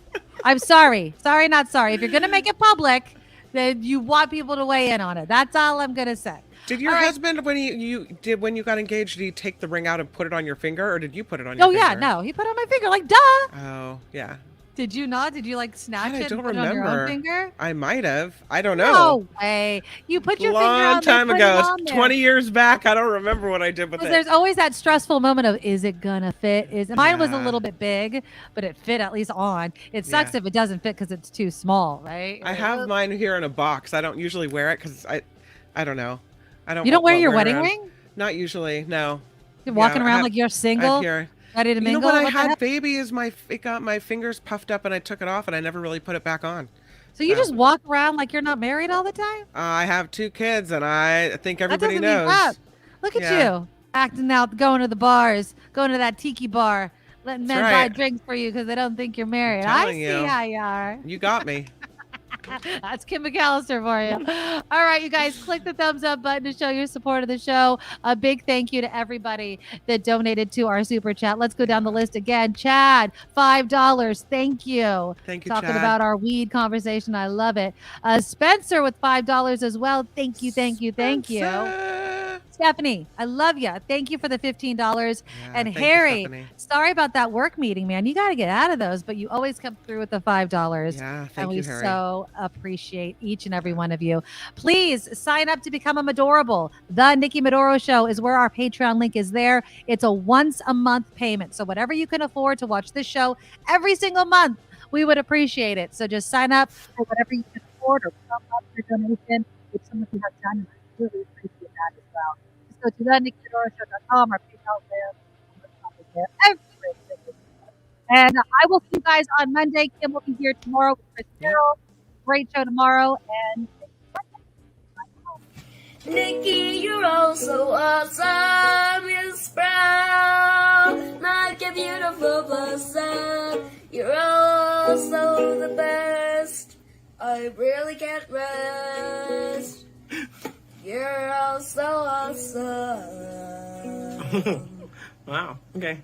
I'm sorry. Sorry, not sorry. If you're going to make it public, then you want people to weigh in on it. That's all I'm going to say. Did your husband, when you got engaged, did he take the ring out and put it on your finger, or did you put it on your finger? Oh, yeah, no. He put it on my finger, like, duh. Oh, yeah. Did you not? Did you like snatch it and and put put it on your own finger? I might have. I don't know. No way. You put your finger on Long time ago, 20 20 years back. I don't remember what I did with it. There's always that stressful moment of, is it gonna fit? Mine was a little bit big, but it fit at least on. It sucks if it doesn't fit because it's too small, right? I have mine here in a box. I don't usually wear it because I don't know. You don't wear your wedding ring? Not usually. No. You're walking around like you're single. Ready to mingle? You know, when I had babies, it got my fingers puffed up and I took it off and I never really put it back on. So you just walk around like you're not married all the time? I have 2 kids and I think everybody knows. Look at you acting out, going to the bars, going to that tiki bar, letting men buy drinks for you because they don't think you're married. I see how you are. You got me. That's Kim McAllister for you. All right, you guys, click the thumbs up button to show your support of the show. A big thank you to everybody that donated to our super chat. Let's go down the list again. Chad, $5. Thank you. Thank you, Talking Chad. about our weed conversation. I love it. Spencer with $5 as well. Thank you. Stephanie, I love you. Thank you for the $15. And Harry, sorry about that work meeting, man. You got to get out of those, but you always come through with the $5. Yeah, and we Harry. so appreciate each and every one of you. Please sign up to become a Medorable. The Nikki Medoro Show is where our Patreon link is there. It's a once a month payment. So whatever you can afford to watch this show every single month, we would appreciate it. So just sign up for whatever you can afford or pump up your donation, which some of you have done. I really appreciate that as well. Just go to theNikkiMedoroShow.com. Our PayPal there. Everywhere. And I will see you guys on Monday. Kim will be here tomorrow with Chris Carroll. Great show tomorrow. And Nikki, you're all so awesome. You're proud, like a beautiful blossom. You're also the best. I really can't rest. You're all so awesome. Wow. Okay.